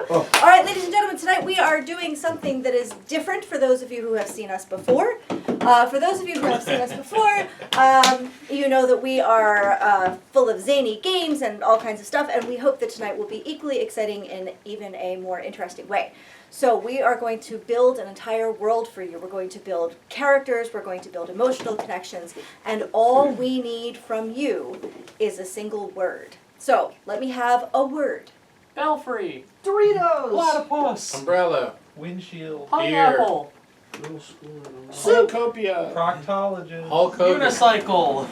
All right, ladies and gentlemen, tonight we are doing something that is different for those of you who have seen us before. For those of you who have seen us before, you know that we are full of zany games and all kinds of stuff, and we hope that tonight will be equally exciting in even a more interesting way. So we are going to build an entire world for you. We're going to build characters, we're going to build emotional connections, and all we need from you is a single word. So let me have a word. Belfry. Doritos. Platypus. Umbrella. Windshield. Pineapple. Cornucopia. Proctologist. Hulk Hogan. Unicycle.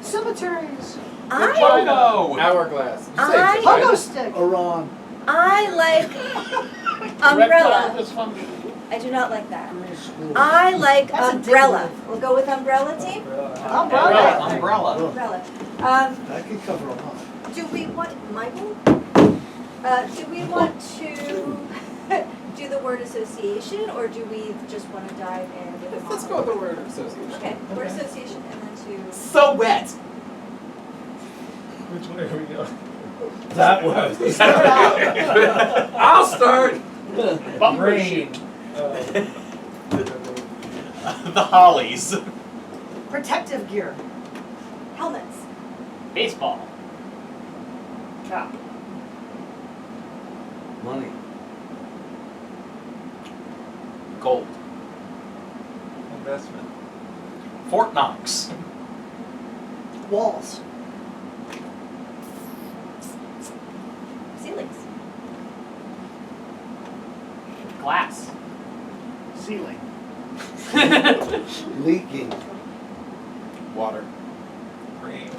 Cemeteries. Pogo. Hourglass. You say I- it, right? Pogo stick. Iran. I like umbrella. Erectile dysfunction. I do not like that. I like That's a umbrella. different We'll go with umbrella team? Umbrella. Umbrella. Umbrella. That could cover a lot. Do we want, Michael? Do we want to do the word association, or do we just want to dive in with a Let's go with the word association. Okay, word association, and then to... So wet. Which way are we going? That was. I'll start. Bumper Rain. shoot. The Hollies. Protective gear. Helmets. Baseball. Cap. Money. Gold. Investment. Fort Knox. Walls. Ceilings. Glass. Ceiling. Leaking. Water. Rain.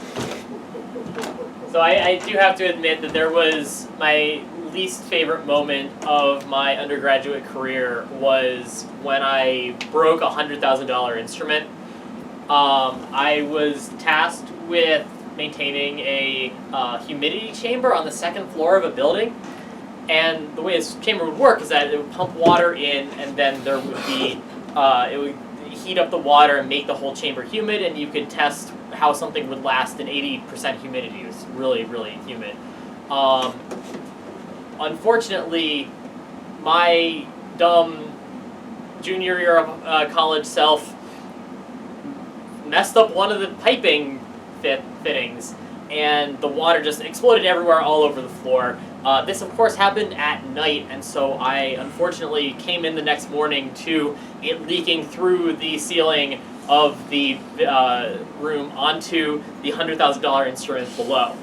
So I do have to admit that there was my least favorite moment of my undergraduate career was when I broke a $100,000 instrument. I was tasked with maintaining a humidity chamber on the second floor of a building. And the way this chamber would work is that it would pump water in, and then there would be, it would heat up the water and make the whole chamber humid, and you could test how something would last in 80% humidity. It was really, really humid. Unfortunately, my dumb junior year of college self messed up one of the piping fittings, and the water just exploded everywhere all over the floor. This, of course, happened at night, and so I unfortunately came in the next morning to it leaking through the ceiling of the room onto the $100,000 instrument below.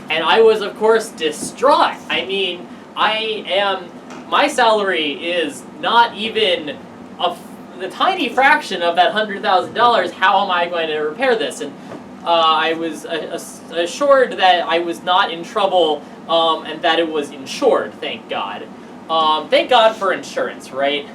And I was, of course, distraught. I mean, my salary is not even the tiny fraction of that $100,000. How am I going to repair this? And I was assured that I was not in trouble and that it was insured, thank God. Thank God for insurance, right?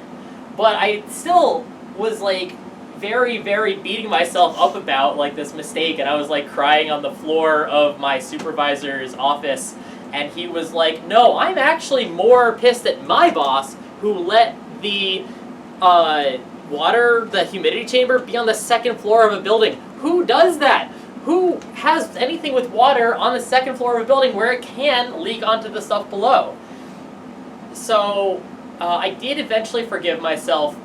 But I still was like very, very beating myself up about like this mistake, and I was like crying on the floor of my supervisor's office, and he was like, no, I'm actually more pissed at my boss who let the the humidity chamber be on the second floor of a building. Who does that? Who has anything with water on the second floor of a building where it can leak onto the stuff below? So I did eventually forgive myself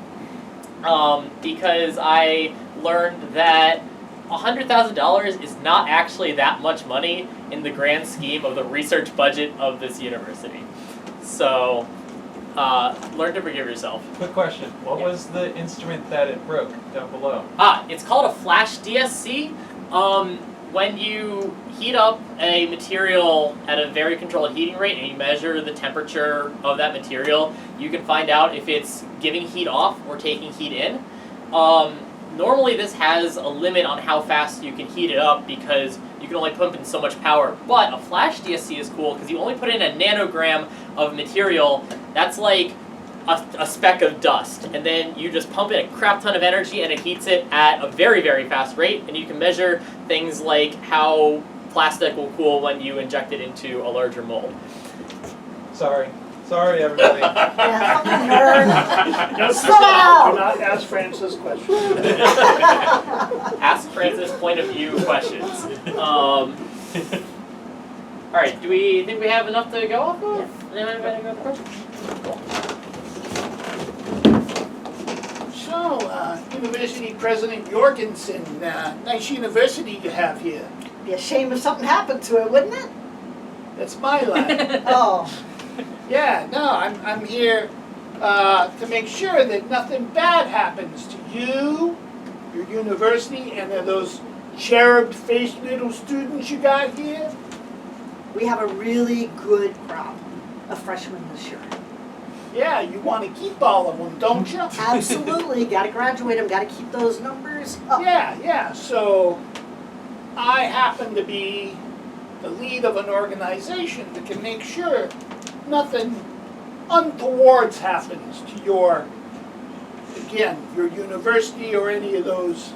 because I learned that $100,000 is not actually that much money in the grand scheme of the research budget of this university. So learn to forgive yourself. Quick question. What Yeah. was the instrument that it broke down below? It's called a flash DSC. When you heat up a material at a very controlled heating rate and you measure the temperature of that material, you can find out if it's giving heat off or taking heat in. Normally this has a limit on how fast you can heat it up because you can only pump in so much power, but a flash DSC is cool because you only put in a nanogram of material. That's like a speck of dust, and then you just pump in a crap ton of energy and it heats it at a very, very fast rate, and you can measure things like how plastic will cool when you inject it into a larger mold. Sorry, everybody. Yeah, fucking nerd. Note to Slow self, down. do not ask Francis questions. Ask Francis point of view questions. Alright, do we think we have enough to go off of? Anyone ready to go first? So, University President Jorgensen, nice university you have here. Be a shame if something happened to it, wouldn't it? That's my lab. Oh, Yeah, no, I'm here to make sure that nothing bad happens to you, your university, and those cherub-faced little students you got here. we have a really good crop of freshmen this year. Yeah, you want to keep all of them, don't you? Absolutely, gotta graduate them, gotta keep those numbers up. Yeah, so I happen to be the lead of an organization that can make sure nothing untowards happens to your university or any of those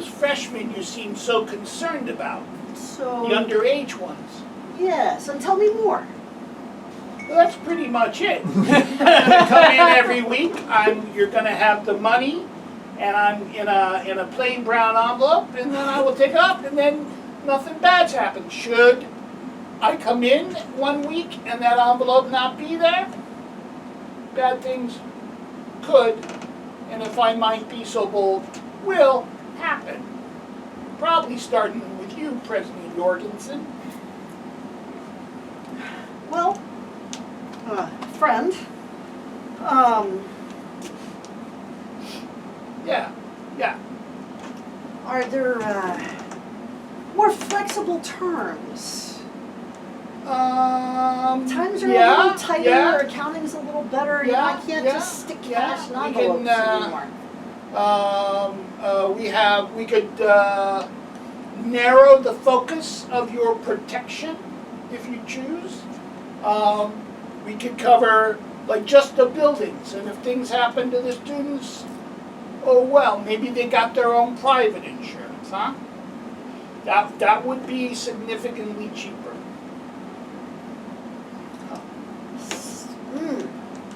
freshmen you seem so concerned about, the So, underage ones. yes, and tell me more. Well, that's pretty much it. I'm gonna come in every week. You're gonna have the money, and I'm in a plain brown envelope, and then I will take it up, and then nothing bad's happened. Should I come in 1 week and that envelope not be there, bad things could, and if I might be so bold, will happen. Probably starting with you, President Jorgensen. Well, friend, Yeah. are there, more flexible terms? Times are a little tighter, accounting's a little better, you know, I can't just stick cash in we envelopes can, anymore. we could narrow the focus of your protection if you choose. We could cover like just the buildings, and if things happen to the students, oh well, maybe they got their own private insurance, huh? That would be significantly cheaper.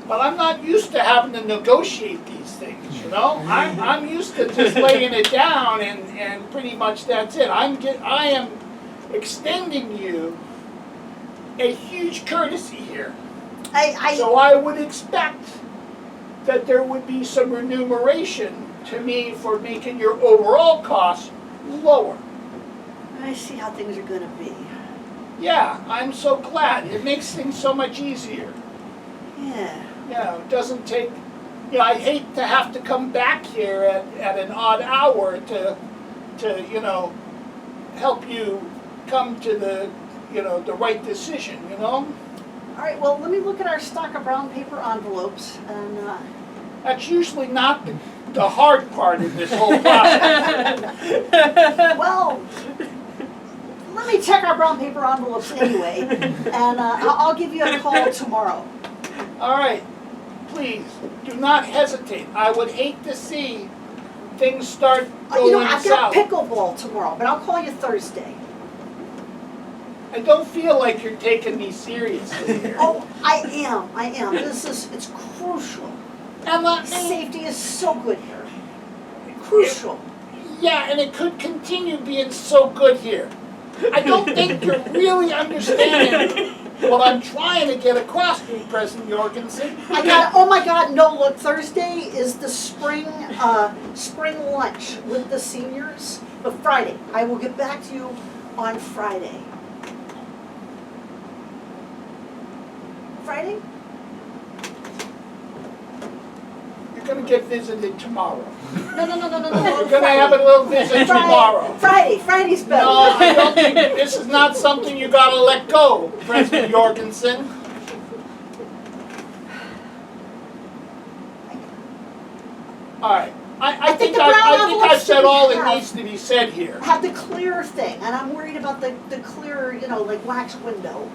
But I'm not used to having to negotiate these things, you know? I'm used to just laying it down and pretty much that's it. I am extending you a huge courtesy here. So I would expect that there would be some remuneration to me for making your overall costs lower. I see how things are gonna be. Yeah, I'm so glad. It makes things so much easier. Yeah. Yeah, it doesn't take, I hate to have to come back here at an odd hour to help you come to the right decision, All right, well, let me look at our stock of brown paper envelopes and, That's usually not the hard part of this whole process. well, let me check our brown paper envelopes anyway, and I'll give you a call tomorrow. All right, please, do not hesitate. I would hate to see things start going I've south. got pickleball tomorrow, but I'll call you Thursday. I don't feel like you're taking me seriously here. Oh, I am. It's crucial. Emma, Safety is so good here. Crucial. yeah, and it could continue being so good here. I don't think you're really understanding what I'm trying to get across to you, President Jorgensen. Oh my God, no, look, Thursday is the spring lunch with the seniors, but Friday. I will get back to you on Friday. Friday? You're gonna get visited tomorrow. No. We're gonna have a little visit tomorrow. Friday's better. No, I don't think, this is not something you gotta let go, President Jorgensen. All right, I think I've said all that needs to be said here. Have the clear thing, and I'm worried about the clear, like wax window.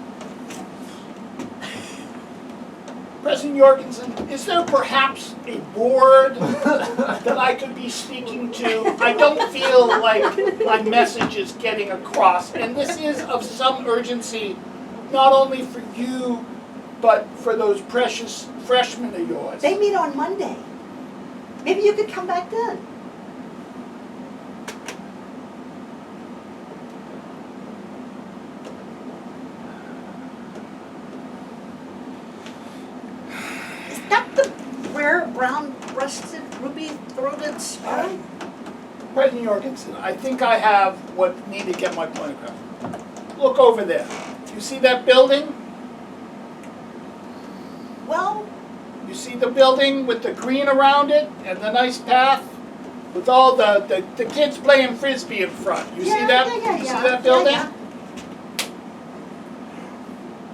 President Jorgensen, is there perhaps a board that I could be speaking to? I don't feel like my message is getting across, and this is of some urgency, not only for you, but for those precious freshmen of yours. They meet on Monday. Maybe you could come back then. brown-breasted, ruby-throated sparrow? President Jorgensen, I think I have what need to get my point across. Look over there. You see that building? Well, You see the building with the green around it and the nice path? With all the kids playing frisbee in front. You see yeah, that? yeah, You yeah, see that building? yeah.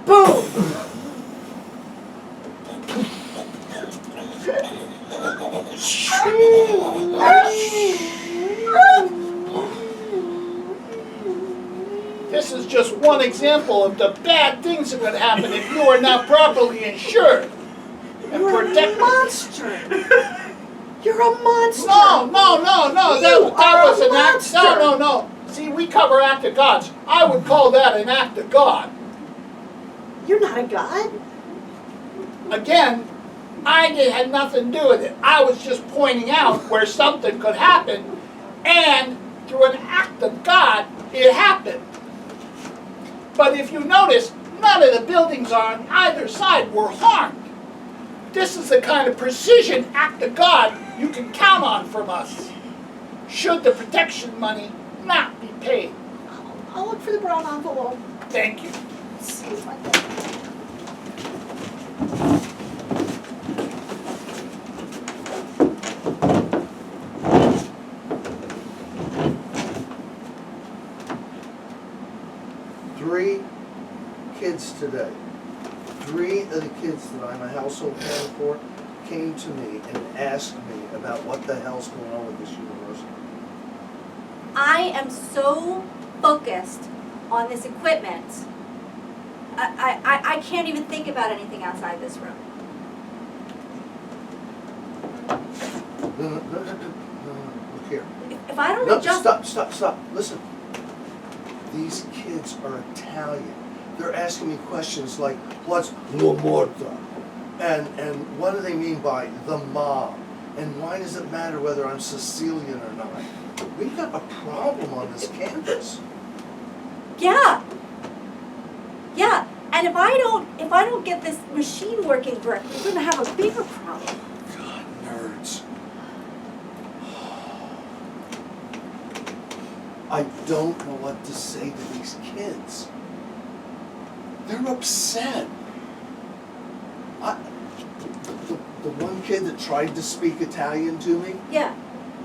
Boom! This is just one example of the bad things that could happen if you are not properly insured and You're a protected. monster! You're a monster! No. You That are was a an act. monster. No. See, we cover act of gods. I would call that an act of God. You're not a god. Again, had nothing to do with it. I was just pointing out where something could happen, and through an act of God, it happened. But if you notice, none of the buildings on either side were harmed. This is the kind of precision act of God you can count on from us, should the protection money not be paid. I'll look for the brown envelope. Thank you. See if I can- Three kids today, 3 of the kids that I'm a household parent for came to me and asked me about what the hell's going on with this university. I am so focused on this equipment. I can't even think about anything outside this room. No, look here. If I don't No, adjust, stop, listen. These kids are Italian. They're asking me questions like, what's La Morta? And what do they mean by the mob? And why does it matter whether I'm Sicilian or not? We've got a problem on this campus. yeah, and if I don't get this machine working correctly, we're gonna have a bigger problem. God, nerds. I don't know what to say to these kids. They're upset. The one kid that tried to speak Italian to me, Yeah,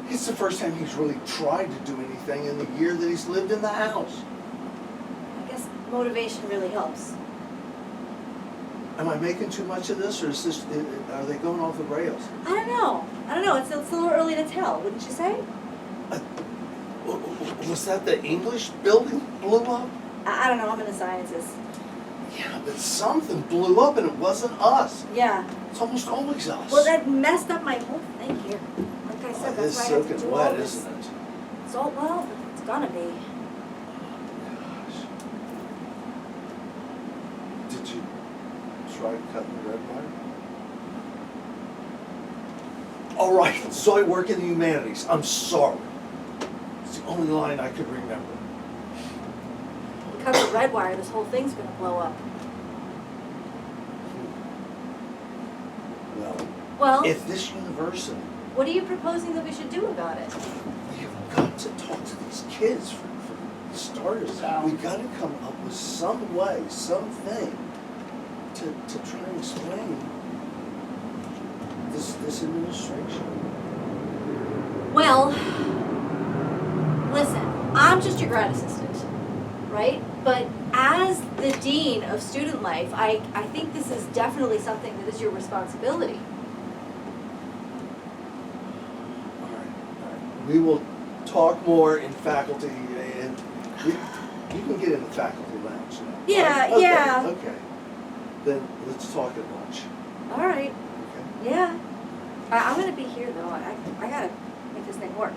it's the first time he's really tried to do anything in the year that he's lived in the house. I guess motivation really helps. Am I making too much of this, or is this, are they going off the rails? I don't know. It's a little early to tell, wouldn't you say? Was that the English building blew up? I don't know. I'm in the sciences. Yeah, but something blew up and it wasn't us. Yeah. It's almost always us. Well, that messed up my whole thing here. Like I said, It is that's why I have to soaking do all wet, this. isn't it? So well, it's gonna be. Gosh. Did you try cutting the red wire? All right, so I work in the humanities. I'm sorry. It's the only line I could remember. Cut the red wire. This whole thing's gonna blow up. Well, Well, if this university, what are you proposing that we should do about it? we have got to talk to these kids for starters. Yeah. We got to come up with some way, something to try and explain this administration. Well, listen. I'm just your grad assistant, right? But as the dean of student life, I think this is definitely something that is your responsibility. All right. We will talk more in faculty, and you can get in the faculty lounge now. Yeah, Okay, yeah. Okay. Then let's talk at lunch. All right. Okay. Yeah. I'm gonna be here though. I gotta make this thing work.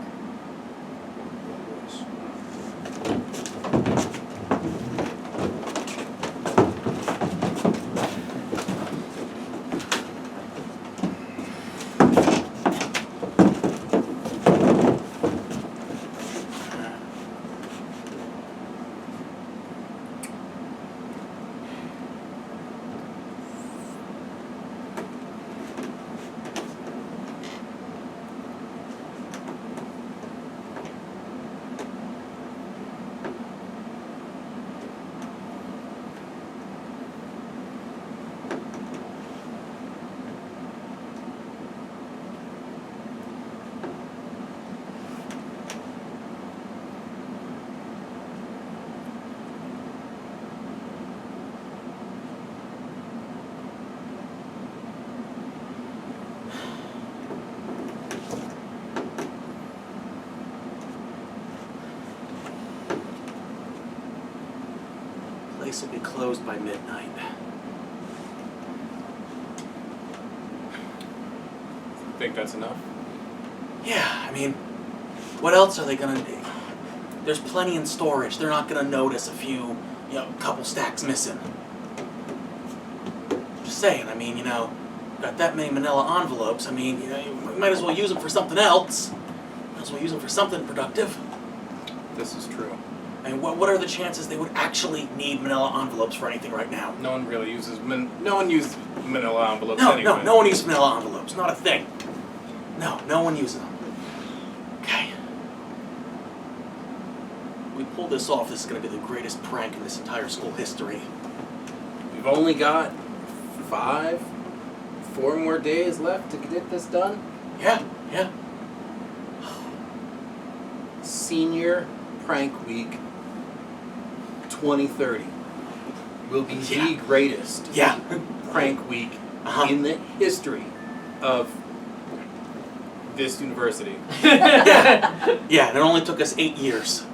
place will be closed by midnight. Think that's enough? Yeah, I mean, what else are they gonna do? There's plenty in storage. They're not gonna notice a few, couple stacks missing. Just saying, I mean, got that many manila envelopes. I mean, you might as well use them for something else. Might as well use them for something productive. This is true. I mean, what are the chances they would actually need manila envelopes for anything right now? No one really uses no one uses manila envelopes No, anyway. no one uses manila envelopes. Not a thing. No one uses them. Okay. We pull this off, this is going to be the greatest prank in this entire school history. We've only got 4 more days left to get this done. Yeah. Senior Prank Week 2030 will be Yeah. the greatest Yeah. prank week Uh-huh. in the history of this university. Yeah, and it only took us 8 years.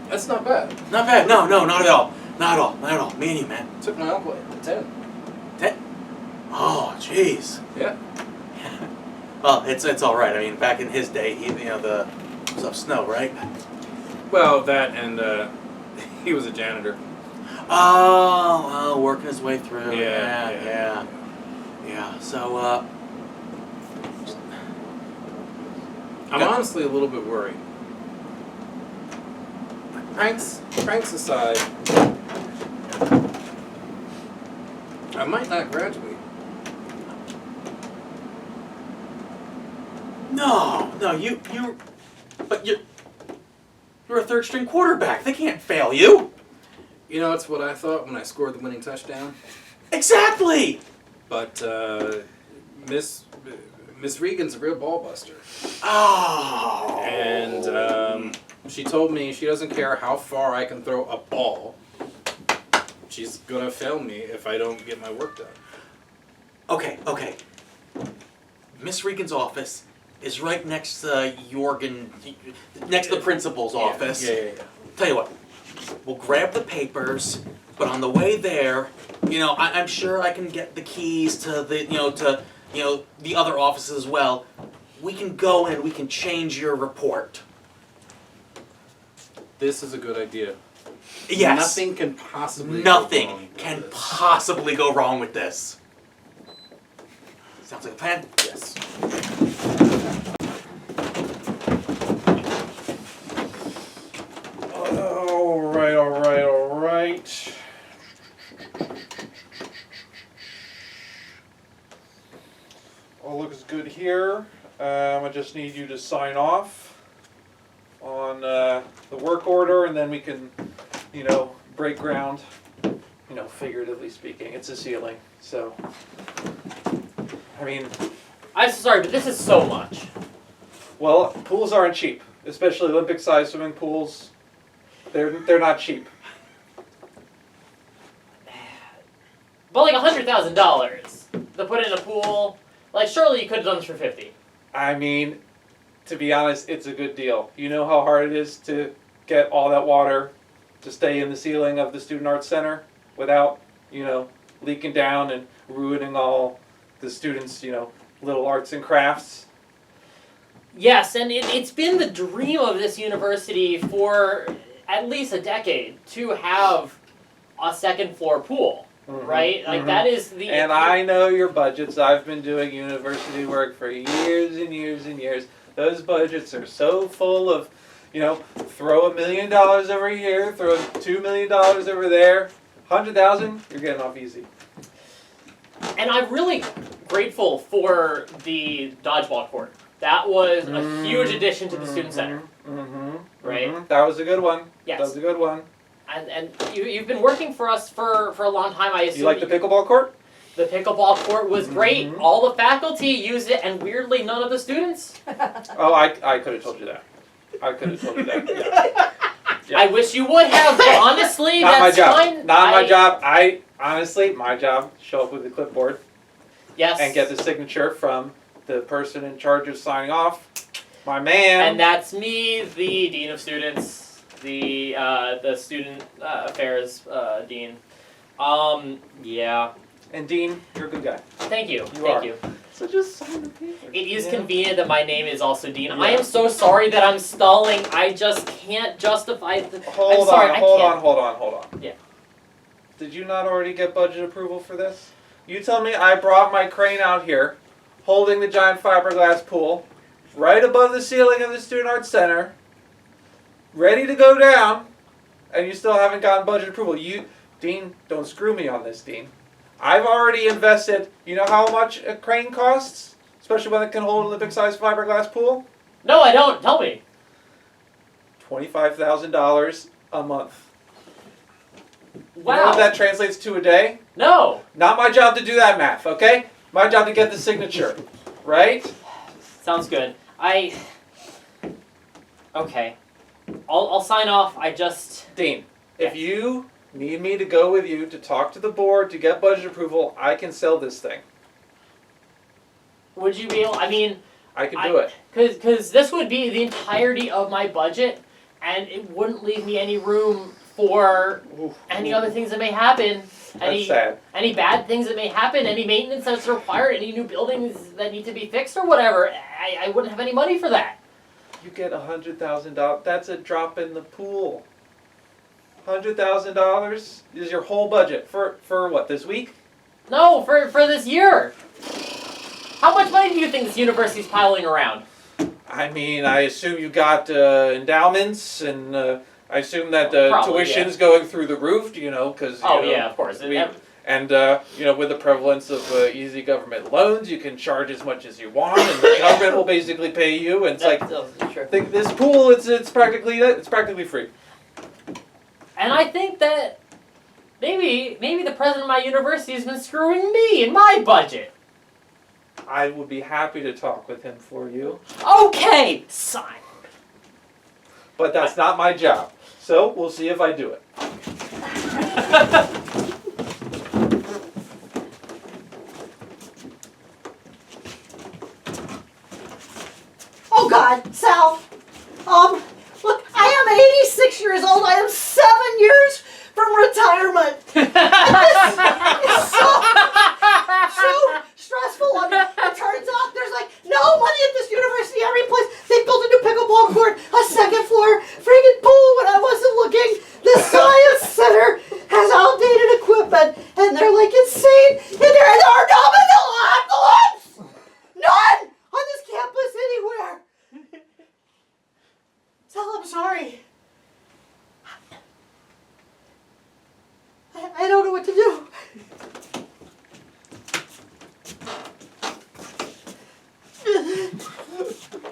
That's not bad. Not bad. No, not at all. Not at all. Me and you, man. It took my uncle 10. Oh, jeez. Yeah. Well, it's all right. I mean, back in his day, it was up snow, right? Well, that and he was a janitor. Oh, well, working his way through. Yeah. So, I'm honestly a little bit worried. Pranks aside, I might not graduate. no, you're a third string quarterback. They can't fail you. That's what I thought when I scored the winning touchdown. Exactly. But Miss Regan's a real ball buster. Oh. And she told me she doesn't care how far I can throw a ball. She's gonna fail me if I don't get my work done. Okay. Miss Regan's office is right next to next to the principal's office. Yeah. Tell you what, we'll grab the papers, but on the way there, I'm sure I can get the keys to the other offices as well. We can go in, we can change your report. This is a good idea. Yes. Nothing can possibly Nothing go wrong with can this. possibly go wrong with this. Sounds like a plan? Yes. All right. All looks good here. I just need you to sign off on the work order, and then we can, break ground. Figuratively speaking, it's a ceiling. So, I mean, I'm so sorry, but this is so much. well, pools aren't cheap, especially Olympic-sized swimming pools. They're not cheap. But like $100,000 to put in a pool, like surely you could have done this for 50. I mean, to be honest, it's a good deal. You know how hard it is to get all that water to stay in the ceiling of the Student Arts Center without, leaking down and ruining all the students', little arts and crafts. Yes, and it's been the dream of this university for at least a decade to have a second floor pool, right? Like that is the... And I know your budgets. I've been doing university work for years and years and years. Those budgets are so full of, throw $1 million over here, throw $2 million over there, 100,000, you're getting off easy. And I'm really grateful for the dodgeball court. That was a huge addition to the student center, right? That was a good one. Yes. That was a good one. And you've been working for us for a long time, I assume. You like the pickleball court? The pickleball court was great. All the faculty use it, and weirdly, none of the students. Oh, I could have told you that. I could have told you that. Yeah. Yeah. I wish you would have, but honestly, Not my that's job. fine. Not my job. Honestly, my job, show up with a clipboard Yes. and get the signature from the person in charge of signing off. My man. And that's me, the dean of students. the student affairs dean. Yeah. And Dean, you're a good guy. Thank you. You Thank are. you. So just sign the paper. It is Yeah. convenient that my name is also Dean. I Yeah. am so sorry that I'm stalling. I just can't justify the. Hold I'm sorry, on, I hold can't. on, hold on, hold on. Yeah. Did you not already get budget approval for this? You tell me I brought my crane out here, holding the giant fiberglass pool, right above the ceiling of the Student Arts Center, ready to go down, and you still haven't gotten budget approval. Dean, don't screw me on this, Dean. I've already invested, you know how much a crane costs? Especially when it can hold an Olympic-sized fiberglass pool? No, I don't. Tell me. $25,000 a month. You know Wow. what that translates to a day? No. Not my job to do that math, okay? My job to get the signature, right? Sounds good. Okay. I'll sign off. I just. Dean, if Yes. you need me to go with you to talk to the board to get budget approval, I can sell this thing. Would you be able? I mean, I can do it. Because this would be the entirety of my budget, and it wouldn't leave me any room for Oof. any other things that may happen. That's sad. Any bad things that may happen, any maintenance that's required, any new buildings that need to be fixed or whatever. I wouldn't have any money for that. You get $100,000. That's a drop in the pool. $100,000 is your whole budget for what, this week? No, for this year. How much money do you think this university's piling around? I mean, I assume you got endowments, and I assume that Probably, tuition's going through the roof, because Oh yeah, of course. And with the prevalence of easy government loans, you can charge as much as you want, and the government will basically pay you. And it's like, sure. I think this pool, it's practically free. And I think that maybe the president of my university has been screwing me in my budget. I would be happy to talk with him for you, Okay, sign. but that's not my job. So we'll see if I do it. Oh God, Sal. Look, I am 86 years old. I am 7 years from retirement. It's so stressful. I mean, it turns out there's like no money at this university every place. They built a new pickleball court, a second floor friggin' pool when I wasn't looking. The science center has outdated equipment, and they're like insane. And there are no envelopes. None on this campus anywhere. Sal, I'm sorry. I don't know what to do.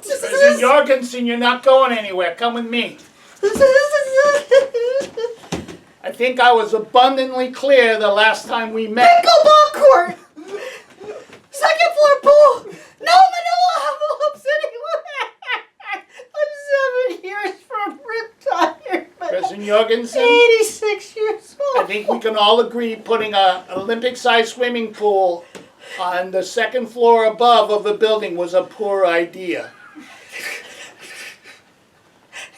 President Jorgensen, you're not going anywhere. Come with me. I think I was abundantly clear the last time we met. Pickleball court! Second floor pool! No manila envelopes anywhere! I'm 7 years from retirement. President Jorgensen, 86 years I old. think we can all agree putting an Olympic-sized swimming pool on the second floor above of the building was a poor idea.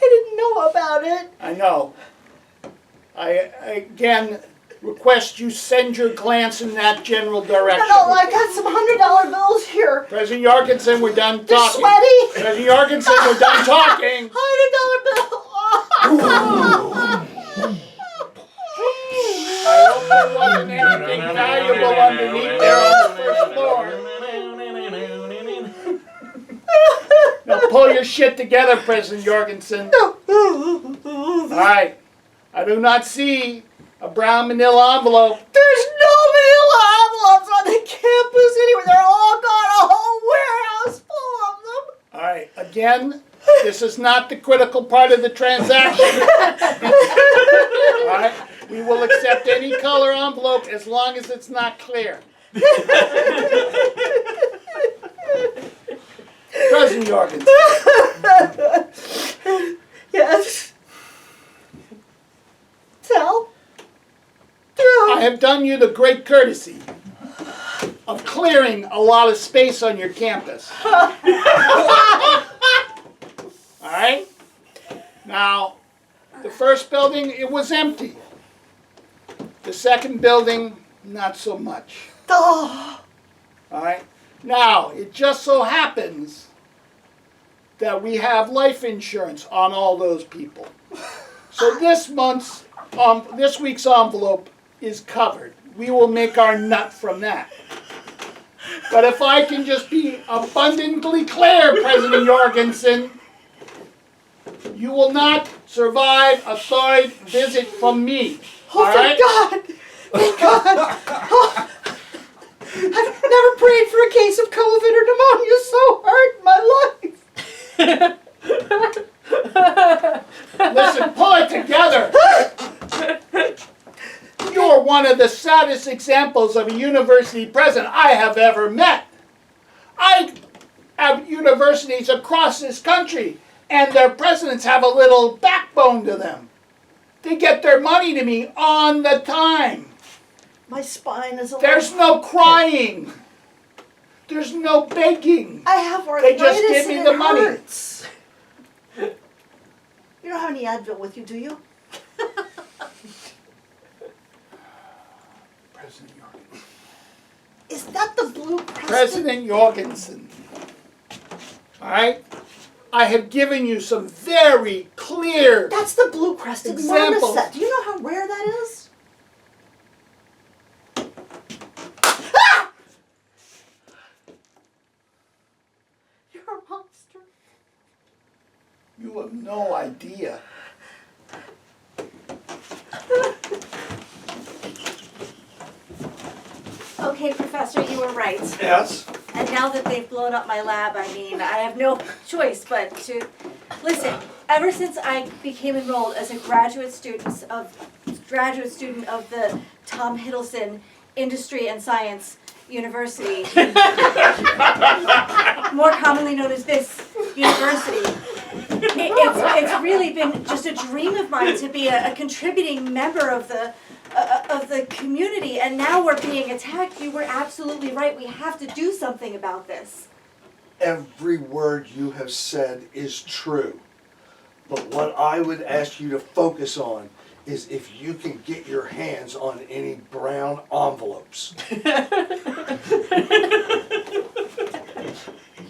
I didn't know about it. I know. I again request you send your glance in that general direction. No, I got some $100 bills here. President Jorgensen, we're done They're talking. sweaty. President Jorgensen, we're done talking. $100 bill. I hope there wasn't anything valuable underneath there on the first floor. Now pull your shit together, President Jorgensen. All right. I do not see a brown manila envelope. There's no manila envelopes on the campus anywhere. They're all gone. A whole warehouse full of them. All right. Again, this is not the critical part of the transaction. All right. We will accept any color envelope as long as it's not clear. President Jorgensen. Yes. Tell. I have done you the great courtesy of clearing a lot of space on your campus. All right? Now, The first building, it was empty. The second building, not so much. Oh, All right. Now, it just so happens that we have life insurance on all those people. So this week's envelope is covered. We will make our nut from that. But if I can just be abundantly clear, President Jorgensen, you will not survive a third visit from me. oh, all thank right? God! Thank God! Oh, I've never prayed for a case of COVID or pneumonia so hard in my life. Listen, pull it together. You're one of the saddest examples of a university president I have ever met. I have universities across this country, and their presidents have a little backbone to them. They get their money to me on the time. My spine is a There's no crying. There's no begging. I have They arthritis just give me and the it money. hurts. You don't have any Advil with you, do you? President Jorgensen. Is that the blue crusted? President Jorgensen. All right? I have given you some very clear. That's the blue crested Examples. marmoset. Do you know how rare that is? Ah! You're a monster. You have no idea. Okay, Professor, you were right. Yes. And now that they've blown up my lab, I mean, I have no choice but to listen. Ever since I became enrolled as a graduate student of the Tom Hiddleston Industry and Science University, more commonly known as this university, it's really been just a dream of mine to be a contributing member of the community, and now we're being attacked. You were absolutely right. We have to do something about this. Every word you have said is true. But what I would ask you to focus on is if you can get your hands on any brown envelopes.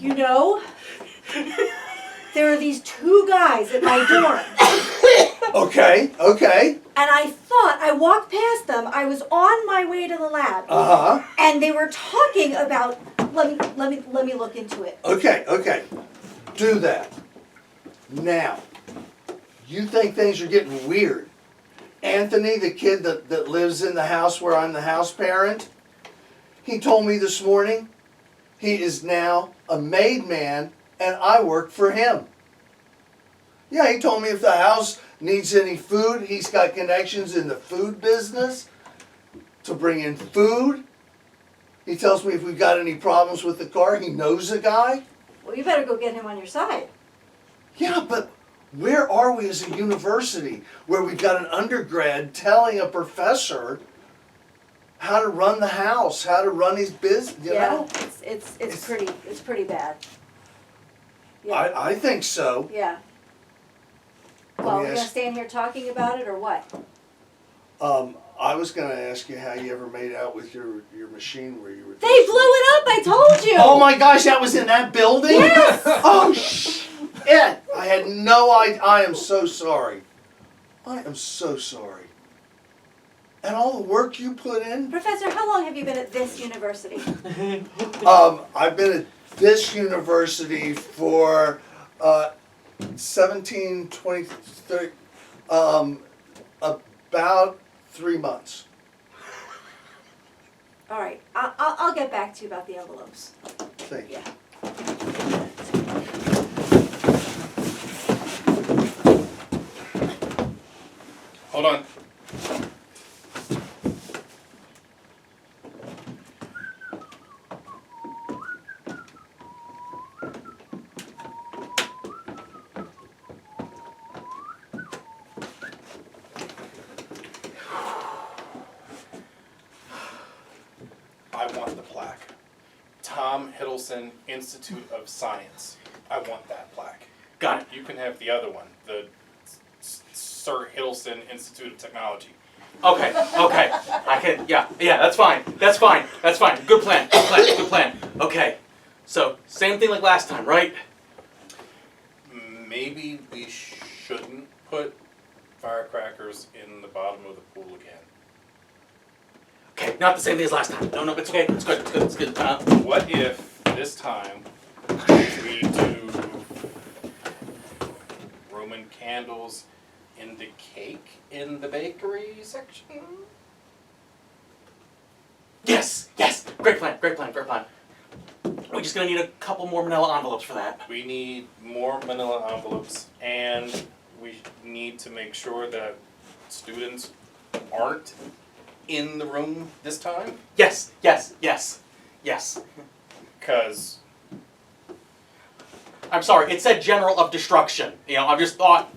You know, there are these two guys at my dorm, Okay, okay. and I walked past them. I was on my way to the lab, Uh-huh. and they were talking about. Let me look into it. Okay, okay. Do that. Now, you think things are getting weird. Anthony, the kid that lives in the house where I'm the house parent, he told me this morning he is now a made man and I work for him. Yeah, he told me if the house needs any food, he's got connections in the food business to bring in food. He tells me if we've got any problems with the car, he knows a guy. Well, you better go get him on your side. Yeah, but where are we as a university where we've got an undergrad telling a professor how to run the house, how to run his business, you know? It's pretty bad. Yeah. I think so. Yeah. Let Well, me we're gonna ask- stand here talking about it, or what? I was gonna ask you how you ever made out with your machine where you were. They blew it up. I told you. Oh my gosh, that was in that building? Yes! Oh shit! I had no idea. I am so sorry. I am so sorry. And all the work you put in. Professor, how long have you been at this university? I've been at this university for 17, 20, 30, about 3 months. All right, I'll get back to you about the envelopes. Thank you. Yeah. Hold on. I want the plaque. Tom Hiddleston Institute of Science. I want that plaque. Got it. You can have the other one. The Sir Hiddleston Institute of Technology. Okay. I can. Yeah. That's fine. That's fine. Good plan. Good plan. Okay. So same thing like last time, right? Maybe we shouldn't put firecrackers in the bottom of the pool again. Okay. Not the same thing as last time. No. It's okay. It's good. What if this time we do Roman candles in the cake in the bakery section? Yes. Great plan. We're just gonna need a couple more manila envelopes for that. We need more manila envelopes, and we need to make sure that students aren't in the room this time. Yes. Because I'm sorry. It said general of destruction. I just thought.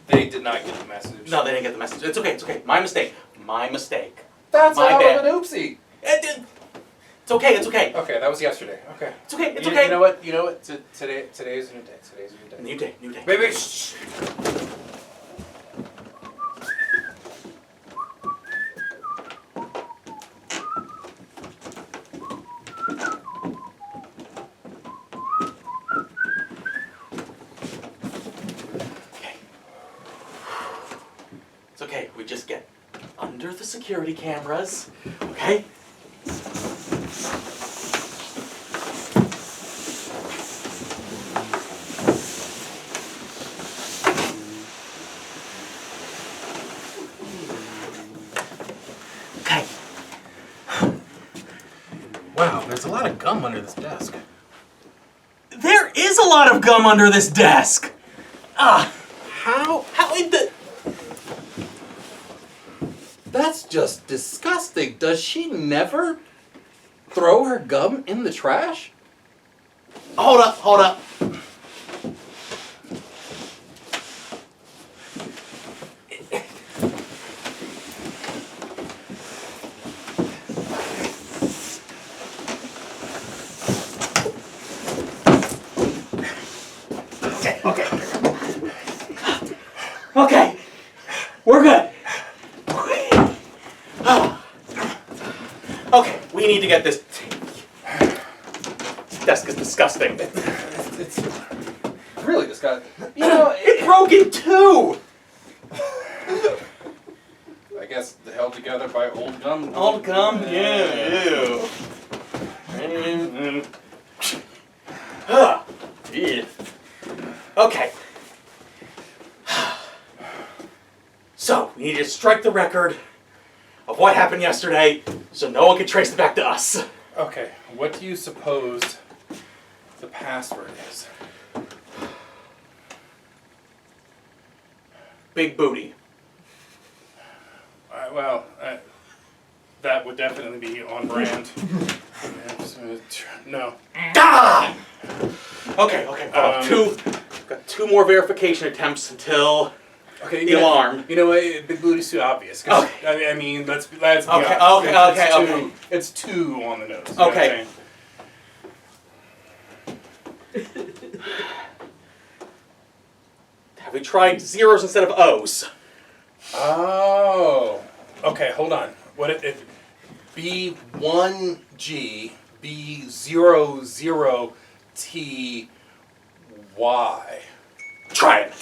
they did not get the message. No, they didn't get the message. It's okay. My mistake. That's My a hell bad. of an oopsie. It's okay. Okay, that was yesterday. Okay. It's okay. You know what? Today is a new day. New day. Baby, shh. Okay. It's okay. We just get under the security cameras. Okay? Okay. Wow, there's a lot of gum under this desk. There is a lot of gum under this desk. How? How in the... That's just disgusting. Does she never throw her gum in the trash? Hold up. Okay. We're good. Okay, we need to get this. This desk is disgusting. It's really disgusting. It broke in two. I guess held together by old gum. Old gum, yeah. Yeah. Okay. So, we need to strike the record of what happened yesterday so no one can trace it back to us. Okay, what do you suppose the password is? Big booty. That would definitely be on brand. No. Ah! Okay. Got two more verification attempts until the alarm. You know what? Big booty's too obvious. Okay. I mean, let's be Okay, honest. okay. It's two on the nose. You know what I'm Okay. saying? Have we tried zeros instead of O's? Oh. Okay, hold on. What if B1G B00 TY? Try it.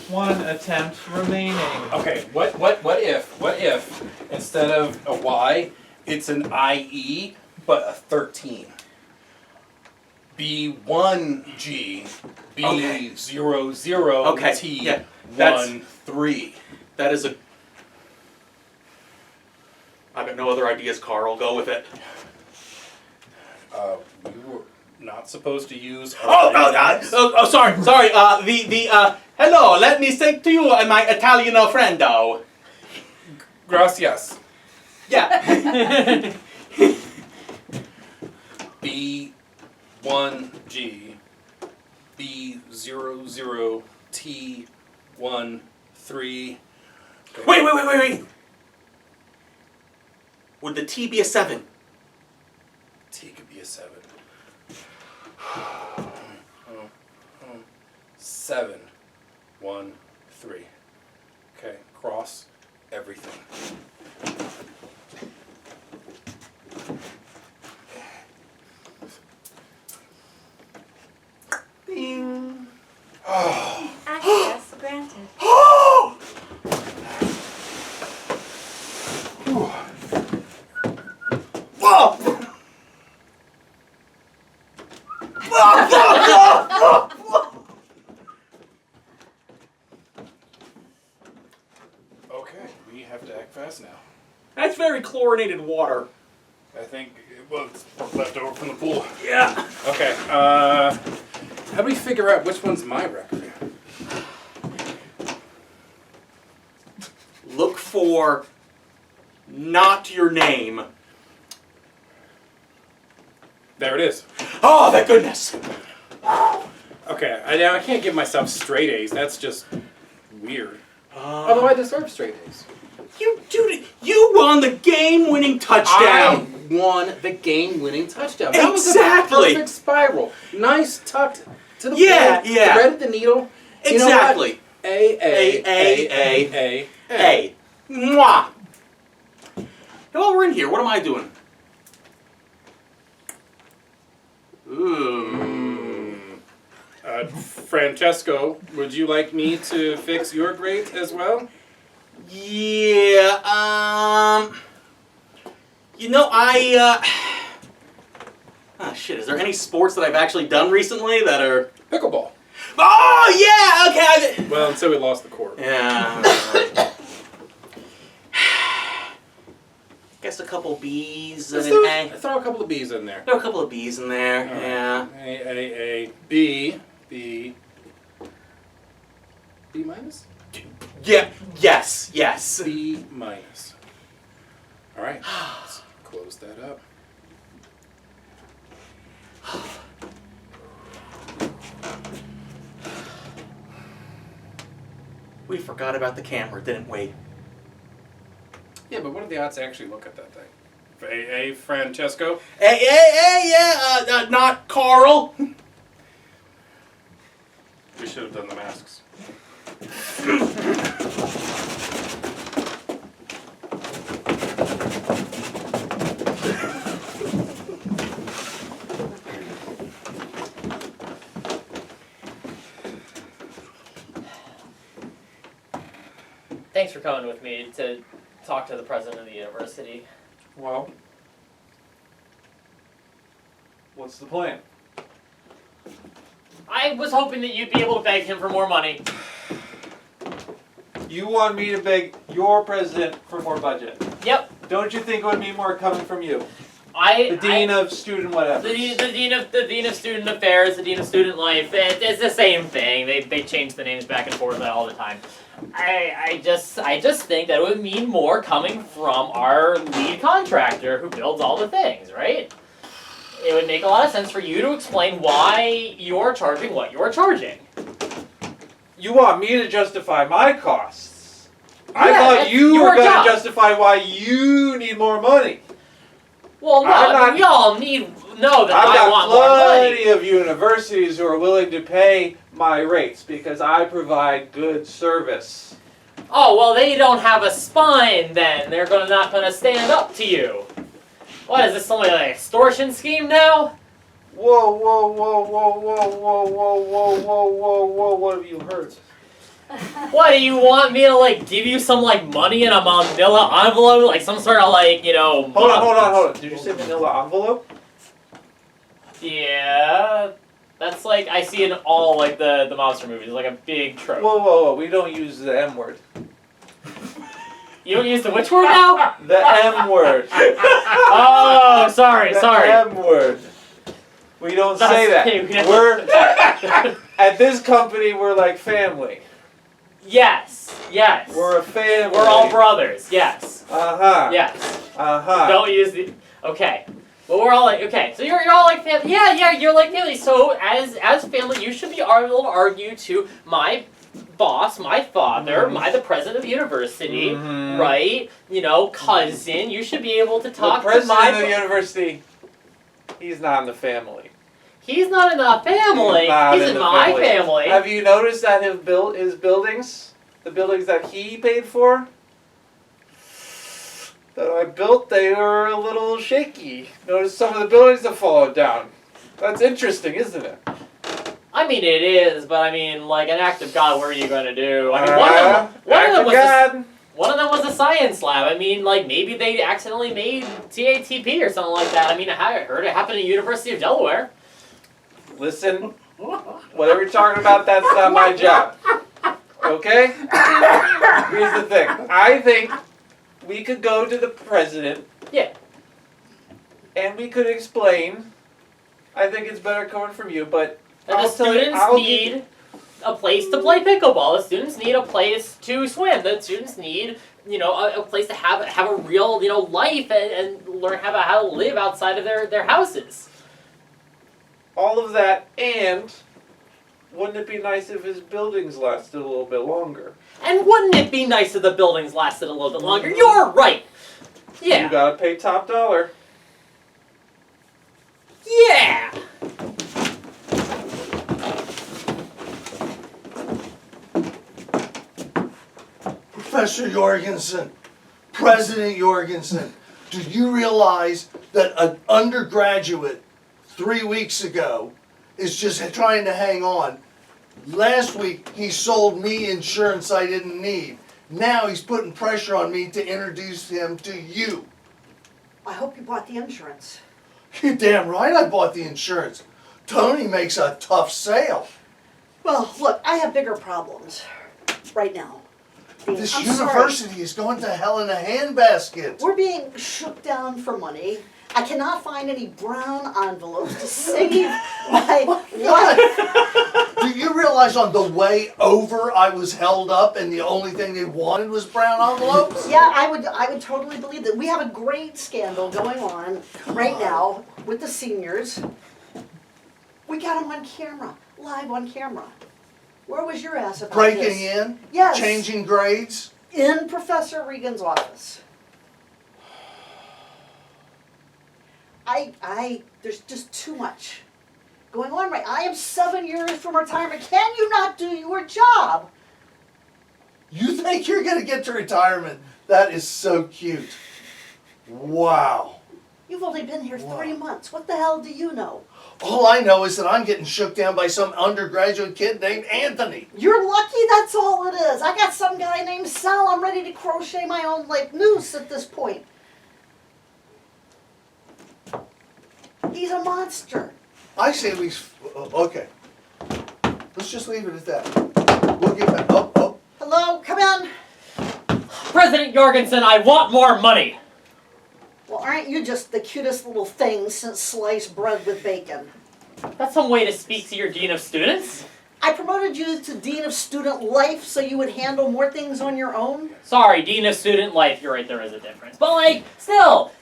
One attempt remaining. Okay, what if instead of a Y, it's an IE but a 13? B1G B00 Okay, yeah, that's- T13. That is a... I've got no other ideas, Carl. Go with it. We were not supposed to use. Sorry. Hello, let me say to you, my Italian friendo. Gracias. Yeah. B1G B00 T13. Wait. Would the T be a 7? T could be a 7. 7, 1, 3. Okay, cross everything. Bing. Access granted. Whoa! Okay, we have to act fast now. That's very chlorinated water. I think, well, it's left over from the pool. Yeah. Okay, how do we figure out which one's my record? Look for not your name. There it is. Oh, thank goodness. Okay, I can't give myself straight A's. That's just weird. Although I deserve straight A's. You won the game-winning touchdown. I won the game-winning touchdown. That was a Exactly. perfect spiral. Nice tucked to the Yeah, point. yeah. Threaded the needle. You know Exactly. what? A. Hey. Mwah. While we're in here, what am I doing? Ooh. Francesco, would you like me to fix your grade as well? Yeah, you know, oh shit, is there any sports that I've actually done recently that are... Pickleball. Oh, yeah, okay. Well, until we lost the court. Yeah. Guess a couple B's and an A. Throw a couple of B's in there. There are a couple of B's in there, All right. yeah. A, B minus? Yeah, yes. B minus. All right, let's close that up. We forgot about the camera, didn't we? Yeah, but what are the odds to actually look at that thing? A Francesco? Yeah, not Carl. We should have done the masks. Thanks for coming with me to talk to the president of the university. Well, what's the plan? I was hoping that you'd be able to beg him for more money. You want me to beg your president for more budget? Yep. Don't you think it would be more coming from you? The Dean of student whatever. The dean of student affairs, the dean of student life. It's the same thing. They change the names back and forth all the time. I just think that it would mean more coming from our lead contractor who builds all the things, right? It would make a lot of sense for you to explain why you're charging what you're charging. You want me to justify my costs? I Yeah, thought that's you your were going job. to justify why you need more money. Well, no, I'm not- we all know that I've I got want more money. plenty of universities who are willing to pay my rates because I provide good service. Oh, well, they don't have a spine then. They're not gonna stand up to you. What, is this some like extortion scheme now? Whoa, whoa, whoa, whoa, whoa, whoa, whoa, whoa, whoa, whoa, whoa, what have you heard? What, do you want me to, like, give you some, like, money in a manila envelope? Like, some sort of, like, you know... Hold on. Did you say manila envelope? Yeah... That's, like, I see in all, like, the monster movies. Like a big trope. Whoa, we don't use the M word. You don't use the which word now? The M word. Oh, sorry. The M word. We don't say that. We're at this company. We're like family. Yes. We're a family. We're all brothers. Yes. Yes. Don't use the. Okay. Well, we're all like, okay. So you're all like family. Yeah. You're like family. So as family, you should be able to argue to my boss, my father, the president of the university, right? You know, cousin. You should be able to talk the president to my of the university. He's not in the family. He's not in the family. Not He's in the my family. Have you noticed that his buildings, the buildings that he paid for, that I built, they were a little shaky. Notice some of the buildings have fallen down. That's interesting, isn't it? I mean, it is, but I mean, like an act of God. What are you going to do? I mean, one of them was a science lab. I mean, like maybe they accidentally made TATP or something like that. I mean, I heard it happened at University of Delaware. Listen, whatever you're talking about, that's not my job. Okay? Here's the thing. I think we could go to the president. Yeah. And we could explain. I think it's better coming from you, but And the students need a place to play pickleball. The students need a place to swim. The students need, you know, a place to have a real, you know, life and learn how to live outside of their houses. all of that, and wouldn't it be nice if his buildings lasted a little bit longer? And wouldn't it be nice if the buildings lasted a little bit longer? You're right. Yeah. You gotta pay top dollar. Yeah. Professor Jorgensen, President Jorgensen, do you realize that an undergraduate 3 weeks ago is just trying to hang on? Last week, he sold me insurance I didn't need. Now he's putting pressure on me to introduce him to you. I hope you bought the insurance. You're damn right I bought the insurance. Tony makes a tough sale. Well, look, I have bigger problems right now. This I'm university is going to hell in a handbasket. We're being shook down for money. I cannot find any brown envelopes to save my life. Do you realize on the way over I was held up and the only thing they wanted was brown envelopes? Yeah, I would totally believe that. We have a great scandal going on right now with the seniors. We got them on camera, live on camera. Where was your ass about Breaking this? in? Yes. Changing grades? In Professor Regan's office. There's just too much going on right. I am 7 years from retirement. Can you not do your job? You think you're going to get to retirement? That is so cute. Wow. You've only been here 3 months. What the hell do you know? All I know is that I'm getting shook down by some undergraduate kid named Anthony. You're lucky that's all it is. I got some guy named Sal. I'm ready to crochet my own noose at this point. He's a monster. I say we... Okay. Let's just leave it at that. We'll get back. Oh. Hello, come in. President Jorgensen, I want more money. Well, aren't you just the cutest little thing since sliced bread with bacon? That's some way to speak to your dean of students. I promoted you to Dean of Student Life so you would handle more things on your own. Sorry, dean of student life. You're right, there is a difference. But like, still,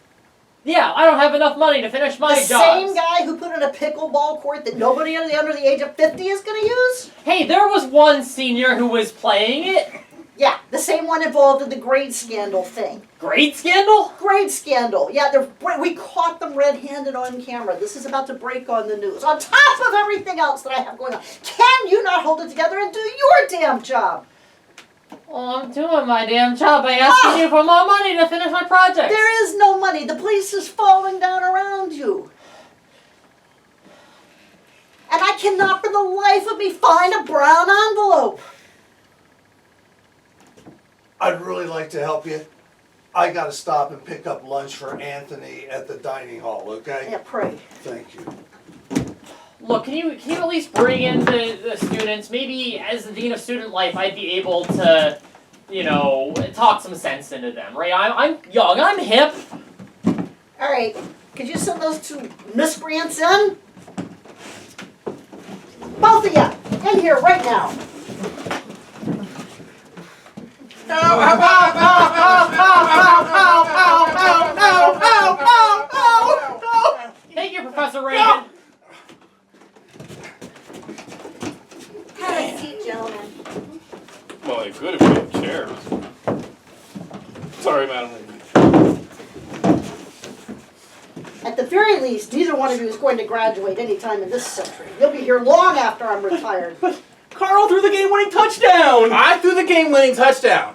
yeah, I don't have enough money to finish my The jobs. same guy who put in a pickleball court that nobody under the age of 50 is going to use? Hey, there was one senior who was playing it. Yeah, the same one involved in the grade scandal thing. Grade scandal? Grade scandal. Yeah, we caught them red-handed on camera. This is about to break on the news. On top of everything else that I have going on. Can you not hold it together and do your damn job? Well, I'm doing my damn job by asking you for more money to finish my project. There is no money. The place is falling down around you. And I cannot for the life of me find a brown envelope. I'd really like to help you. I got to stop and pick up lunch for Anthony at the dining hall, okay? Yeah, pray. Thank you. Look, can you at least bring in the students? Maybe as the dean of student life, I'd be able to, you know, talk some sense into them, right? I'm young, I'm hip. All right, could you send those two miscreants in? Both of you, in here right now. Thank you, Professor Reagan. Have a seat, gentlemen. Well, they could if we had chairs. Sorry, Madam Lady. At the very least, neither one of you is going to graduate anytime in this century. You'll be here long after I'm retired. Carl threw the game-winning touchdown! I threw the game-winning touchdown.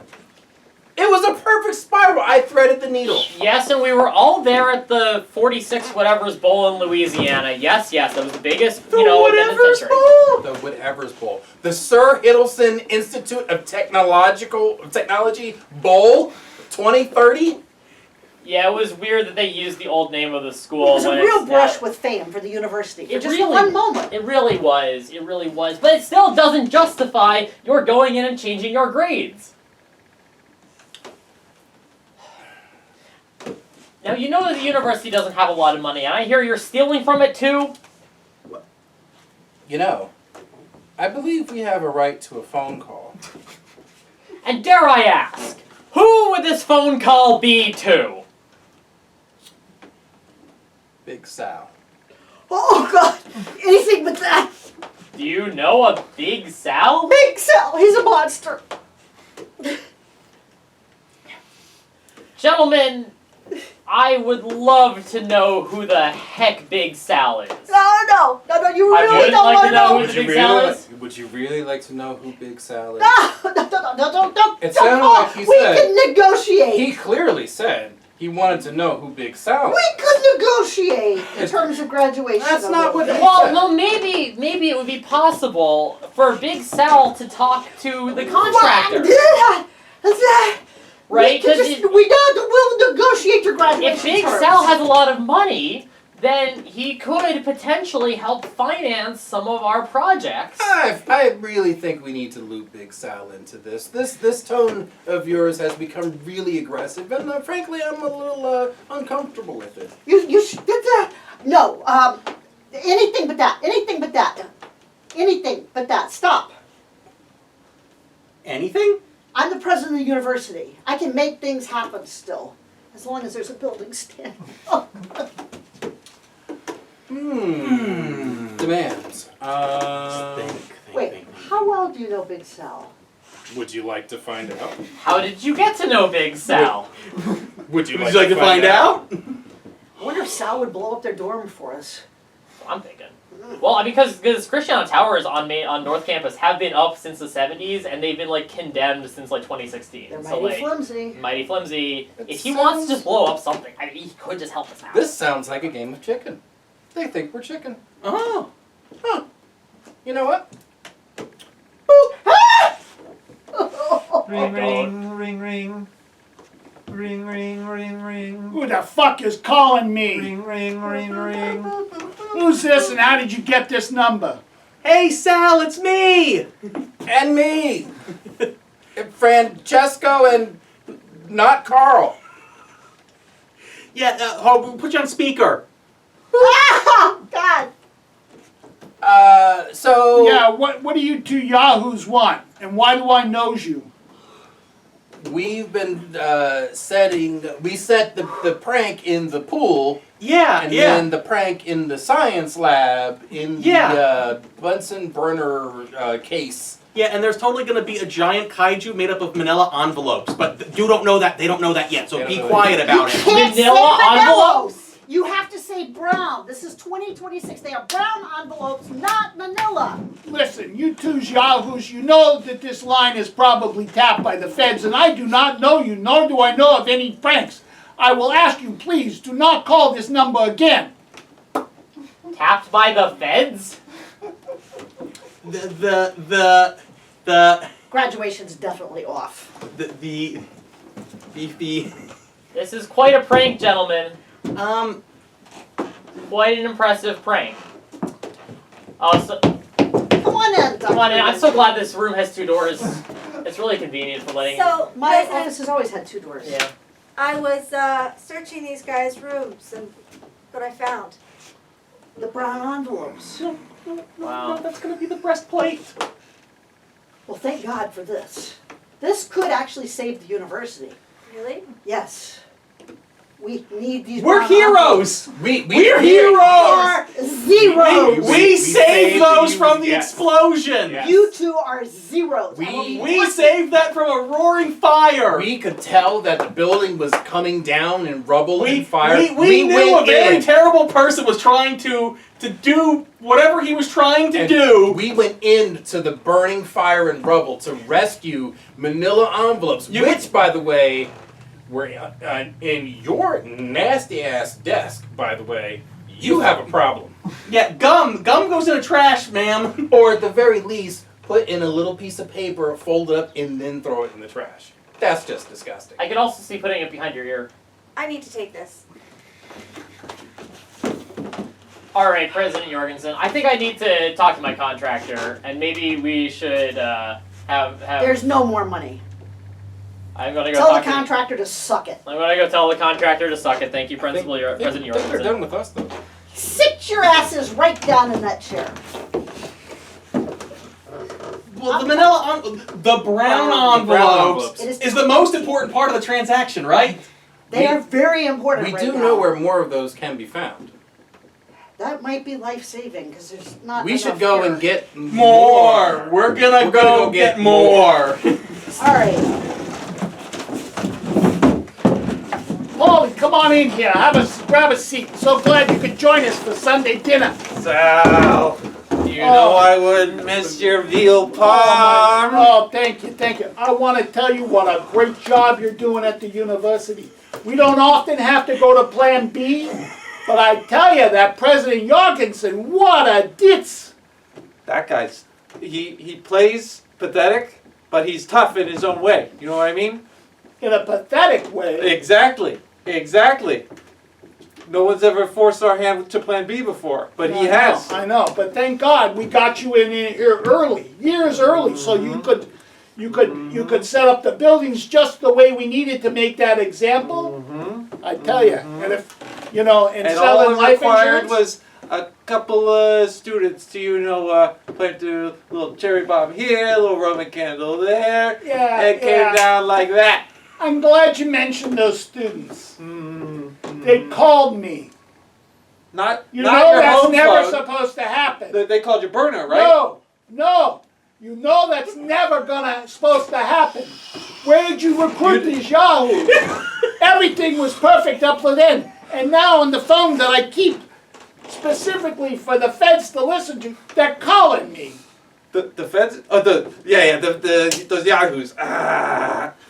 It was a perfect spiral. I threaded the needle. Yes, and we were all there at the 46 whatever's bowl in Louisiana. Yes, that was the biggest, The event in Whatever's the century. Bowl. The Whatever's Bowl. The Sir Hiddleston Institute of Technology Bowl 2030. Yeah, it was weird that they used the old name of the school. It was a when real it's brush not. with fame for the university. For It just really- one moment. It really was. But it still doesn't justify your going in and changing your grades. Now, you know that the university doesn't have a lot of money, and I hear you're stealing from it too? You know, I believe we have a right to a phone call. And dare I ask, who would this phone call be to? Big Sal. Oh, God. Anything but that. Do you know a Big Sal? Big Sal. He's a monster. Gentlemen, I would love to know who the heck Big Sal is. No, you I really would don't like want to to know know. who the Big Sal is. Would you really like to know who Big Sal is? No, don't. It sounded like he We said- can negotiate. He clearly said he wanted to know who Big Sal is. We could negotiate in terms of graduation. That's not what he Well, said. no, maybe it would be possible for Big Sal to talk to the contractor, right? Because we'll negotiate your graduation if Big terms. Sal has a lot of money, then he could potentially help finance some of our projects. I really think we need to loop Big Sal into this. This tone of yours has become really aggressive, and frankly, I'm a little uncomfortable with it. You should no. Anything but that. Anything but that. Anything but that. Stop. Anything? I'm the president of the university. I can make things happen still, as long as there's a building standing. Demands. Wait, how well do you know Big Sal? Would you like to find out? How did you get to know Big Sal? Would you Would you like to find out? I wonder if Sal would blow up their dorm for us. I'm thinking. Well, because Christiana Towers on North Campus have been up since the 70s, and they've been condemned since 2016. They're So, mighty flimsy. mighty flimsy. It If he wants to sounds- just blow up something, I mean, he could just help us out. This sounds like a game of chicken. They think we're chicken. Oh. You know what? Ring, ring, ring, ring. Ring, ring, ring, ring. Who the fuck is calling me? Ring, ring, ring, ring. Who's this and how did you get this number? Hey, Sal, it's me! And me! Francesco and not Carl. Yeah, we'll put you on speaker. God. So... Yeah, what do you two yahoos want? And why do I knows you? We've been we set the prank in the pool, Yeah, and yeah. then the prank in the science lab in the Bunsen burner case. Yeah, and there's totally going to be a giant kaiju made up of manila envelopes, but you don't know that. They don't know that yet, so They be don't know quiet that. about You it. can't Manila say envelopes? You have to say brown. This is 2026. They are brown envelopes, not manila. Listen, you two yahoos, you know that this line is probably tapped by the feds, and I do not know you, nor do I know of any pranks. I will ask you, please, do not call this number again. Tapped by the feds? The Graduation's definitely off. This is quite a prank, gentlemen. Quite an impressive prank. Oh, so, Come on in, Dr. come on in. I'm Regan. so glad this room has 2 doors. It's really convenient for letting... So, My guys, office has always had 2 doors. Yeah. I was searching these guys' rooms and what I found. The brown envelopes. Wow. That's going to be the breastplate. Well, thank God for this. This could actually save the university. Really? Yes. We need these. We're brown heroes. We're We're envelopes. heroes. You're zeros. We saved saved those you, from the yes. explosion. Yes. You two are zeros. We- I will be We looking- saved that from a roaring fire. We could tell that the building was coming down in rubble and fire. We knew went a very in. terrible person was trying to do whatever he was trying to do. We went into the burning fire and rubble to rescue manila envelopes, which, by the way, were in your nasty ass desk. By the way, you have a problem. Yeah, gum goes in the trash, ma'am. Or at the very least, put in a little piece of paper, fold it up, and then throw it in the trash. That's just disgusting. I can also see putting it behind your ear. I need to take this. All right, President Jorgensen. I think I need to talk to my contractor, and maybe we should have. There's no more money. I'm gonna go Tell the talk to. contractor to suck it. I'm gonna go tell the contractor to suck it. Thank you, President I think they're Jorgensen. done with us, though. Sit your asses right down in that chair. Well, the brown envelopes It is- is the most important part of the transaction, right? They are very important We right do now. know where more of those can be found. That might be life-saving because there's not. We should enough go here. and get More. We're gonna go get more. All right. Paulie, come on in here. Grab a seat. So glad you could join us for Sunday dinner. Sal, you know I wouldn't miss your veal parm. Oh, thank you, thank you. I want to tell you what a great job you're doing at the university. We don't often have to go to Plan B, but I tell you that President Jorgensen, what a ditz. That guy's, he plays pathetic, but he's tough in his own way. You know what I mean? In a pathetic way. Exactly. No one's ever forced our hand to Plan B before, but he has. I know, but thank God we got you in here early, years early, so you could set up the buildings just the way we needed to make that example. I tell you, and if and all selling it life required insurance. was a couple of students to, plant a little cherry bomb here, a little Roman candle there. Yeah, It came down like that. I'm glad you mentioned those students. They called me. Not You not know your that's home never phone. supposed to happen. They called you Burner, right? No. You know that's never supposed to happen. Where did you recruit these yahoos? Everything was perfect up to then. And now on the phone that I keep specifically for the feds to listen to, they're calling me. The feds? Oh, those yahoos.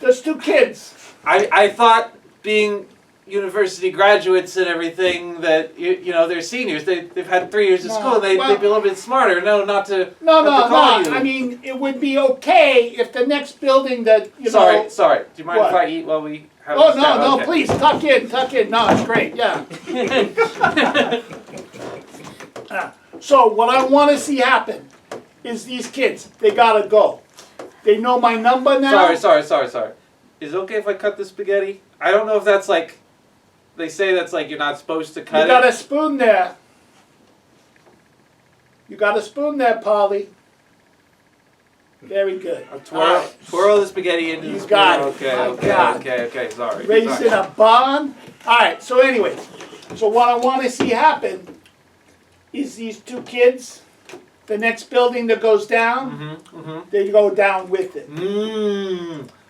There's two kids. I thought being university graduates and everything that they're seniors. They've had 3 years of No, school. They'd be a little bit smarter. Not to No. call you. I mean, it would be okay if the next building that Sorry. Do you mind What? if I eat while we have Oh this chat? no, Okay. please tuck in. No, it's great. Yeah. So what I want to see happen is these kids. They gotta go. They know my number now. Sorry. Is it okay if I cut the spaghetti? I don't know if that's like. They say that's like you're not supposed to cut You got it. a spoon there. Polly. Very good. Twirl the spaghetti into You the spoon. got it. Okay. Sorry. Raised in a barn. All right. So anyways, what I want to see happen is these two kids. The next building that goes down, they go down with it.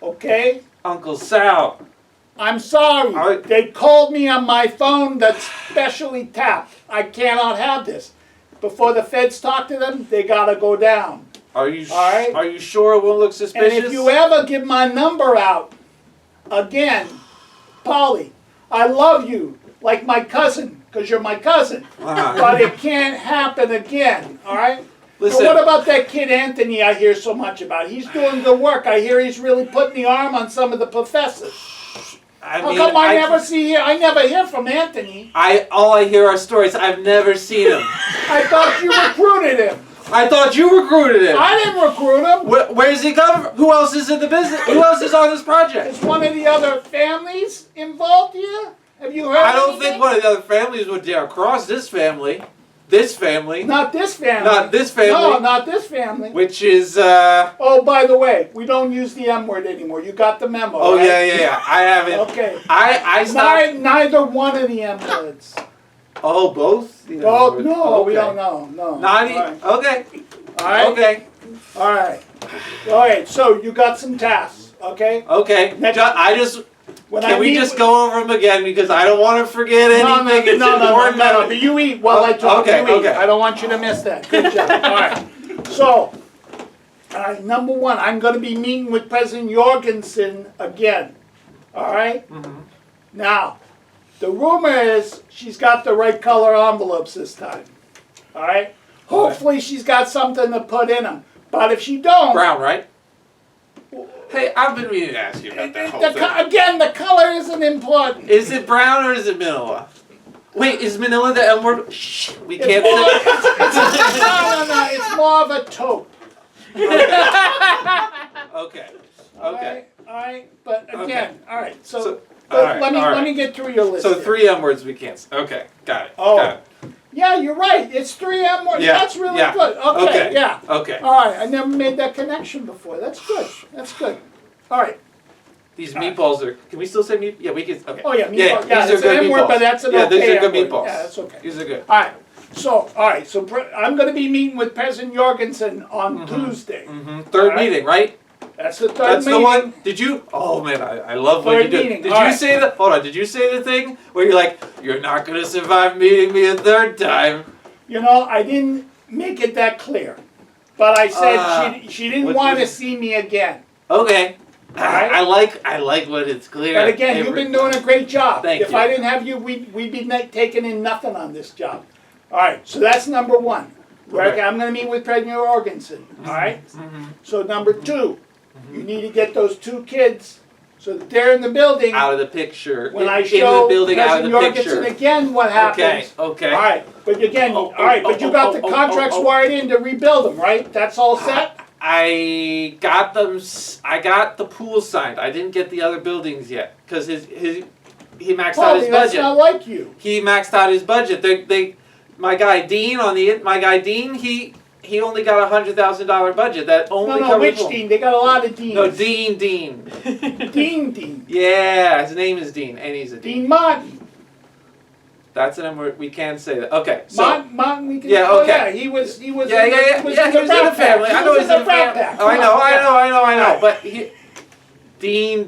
Okay? Uncle Sal. I'm sorry. They called me on my phone that's specially tapped. I cannot have this. Before the feds talk to them, they gotta go down. Are you All right. Are you sure it won't look suspicious? And if you ever give my number out again, Polly, I love you like my cousin, because you're my cousin. But it can't happen again, all right? Listen. So what about that kid Anthony I hear so much about? He's doing good work. I hear he's really putting the arm on some of the professors. How come I never hear from Anthony? All I hear are stories. I've never seen him. I thought you recruited him. I thought you recruited him. I didn't recruit him. Where's he come from? Who else is in the business? Who else is on this project? Is one of the other families involved here? Have you heard I don't anything? think one of the other families would dare cross this family. this family. Not this family. Not this family. No, not this family. Which is Oh, by the way, we don't use the M word anymore. You got the memo, oh right? yeah. I haven't. Okay. I stopped. Neither one of the M words. Oh, both. Oh, no, we Okay. don't know. No. Not All right. okay. All right. Okay. All right. All right. So you got some tasks, okay? Okay. Next- I just When can we meet just with- go over them again because I don't want to forget anything. It's important. No. But you eat while I talk. Okay, You eat. okay. I don't want you to miss that. Good job. All right. So, all right. Number one, I'm going to be meeting with President Jorgensen again. All right. Mhm. Now, the rumor is she's got the right color envelopes this time. All right. Hopefully, she's got something to put in them. But if she don't, Brown, right? Hey, I've been meaning to ask you about that whole thing. again, the color isn't important. Is it brown or is it Manila? Wait, is Manila the M word? Shh, we It's can't more, say. no. It's more of a taupe. Okay. All Okay. right. But again, all right. So, all right, let all right. me get through your list. So here. 3 M words we can't say. Okay, got it. Oh. Got it. Yeah, you're right. It's 3 M words. Yeah, That's really yeah. good. Okay. Okay. Yeah. Okay. All right. I never made that connection before. That's good. That's good. All right. These meatballs are. Can we still say meat? Yeah, we can. Okay. Oh yeah, Yeah, meatball. Yeah, these are it's an good M word, meatballs. but that's an Yeah, okay these are good M word. meatballs. Yeah, that's okay. These are good. All right. So, I'm going to be meeting with President Jorgensen on Mm-hmm. Tuesday. Third All right. meeting, right? That's the third That's meeting. the one. Did you? Oh man, I love what you Third do. meeting, Did all you right. say the? Hold on. Did you say the thing where you're like, you're not gonna survive meeting me a third time? You know, I didn't make it that clear, but I said she didn't what- want to what- see me again. Okay. Alright. I like when it's clear. But again, you've been doing a great job. Thank if you. I didn't have you, we'd be taking in nothing on this job. All right, so that's number one. Right, Okay. I'm going to meet with President Jorgensen. All right. So number two, you need to get those 2 kids so that they're in the building. Out of the picture. When I in show the building, out of President the Jorgensen picture. again, what happens? Okay. All right, but again, all right, but you got the contracts wired in to rebuild them, right? That's all set. I got them. I got the pool signed. I didn't get the other buildings yet because he maxed out his Paulie, that's budget. not like you. He maxed out his budget. My guy Dean he only got $100,000 budget. That only No, covers which pool. Dean? They got a lot of Deans. No, Dean. Dean. Yeah, his name is Dean, and he's a Dean. Dean Martin. That's an M word. We can say that. Okay, so Martin, we can. Yeah, Oh, okay. yeah, he was. yeah, he was in the family. I know he's in the family. Oh, I know. Alright. But Dean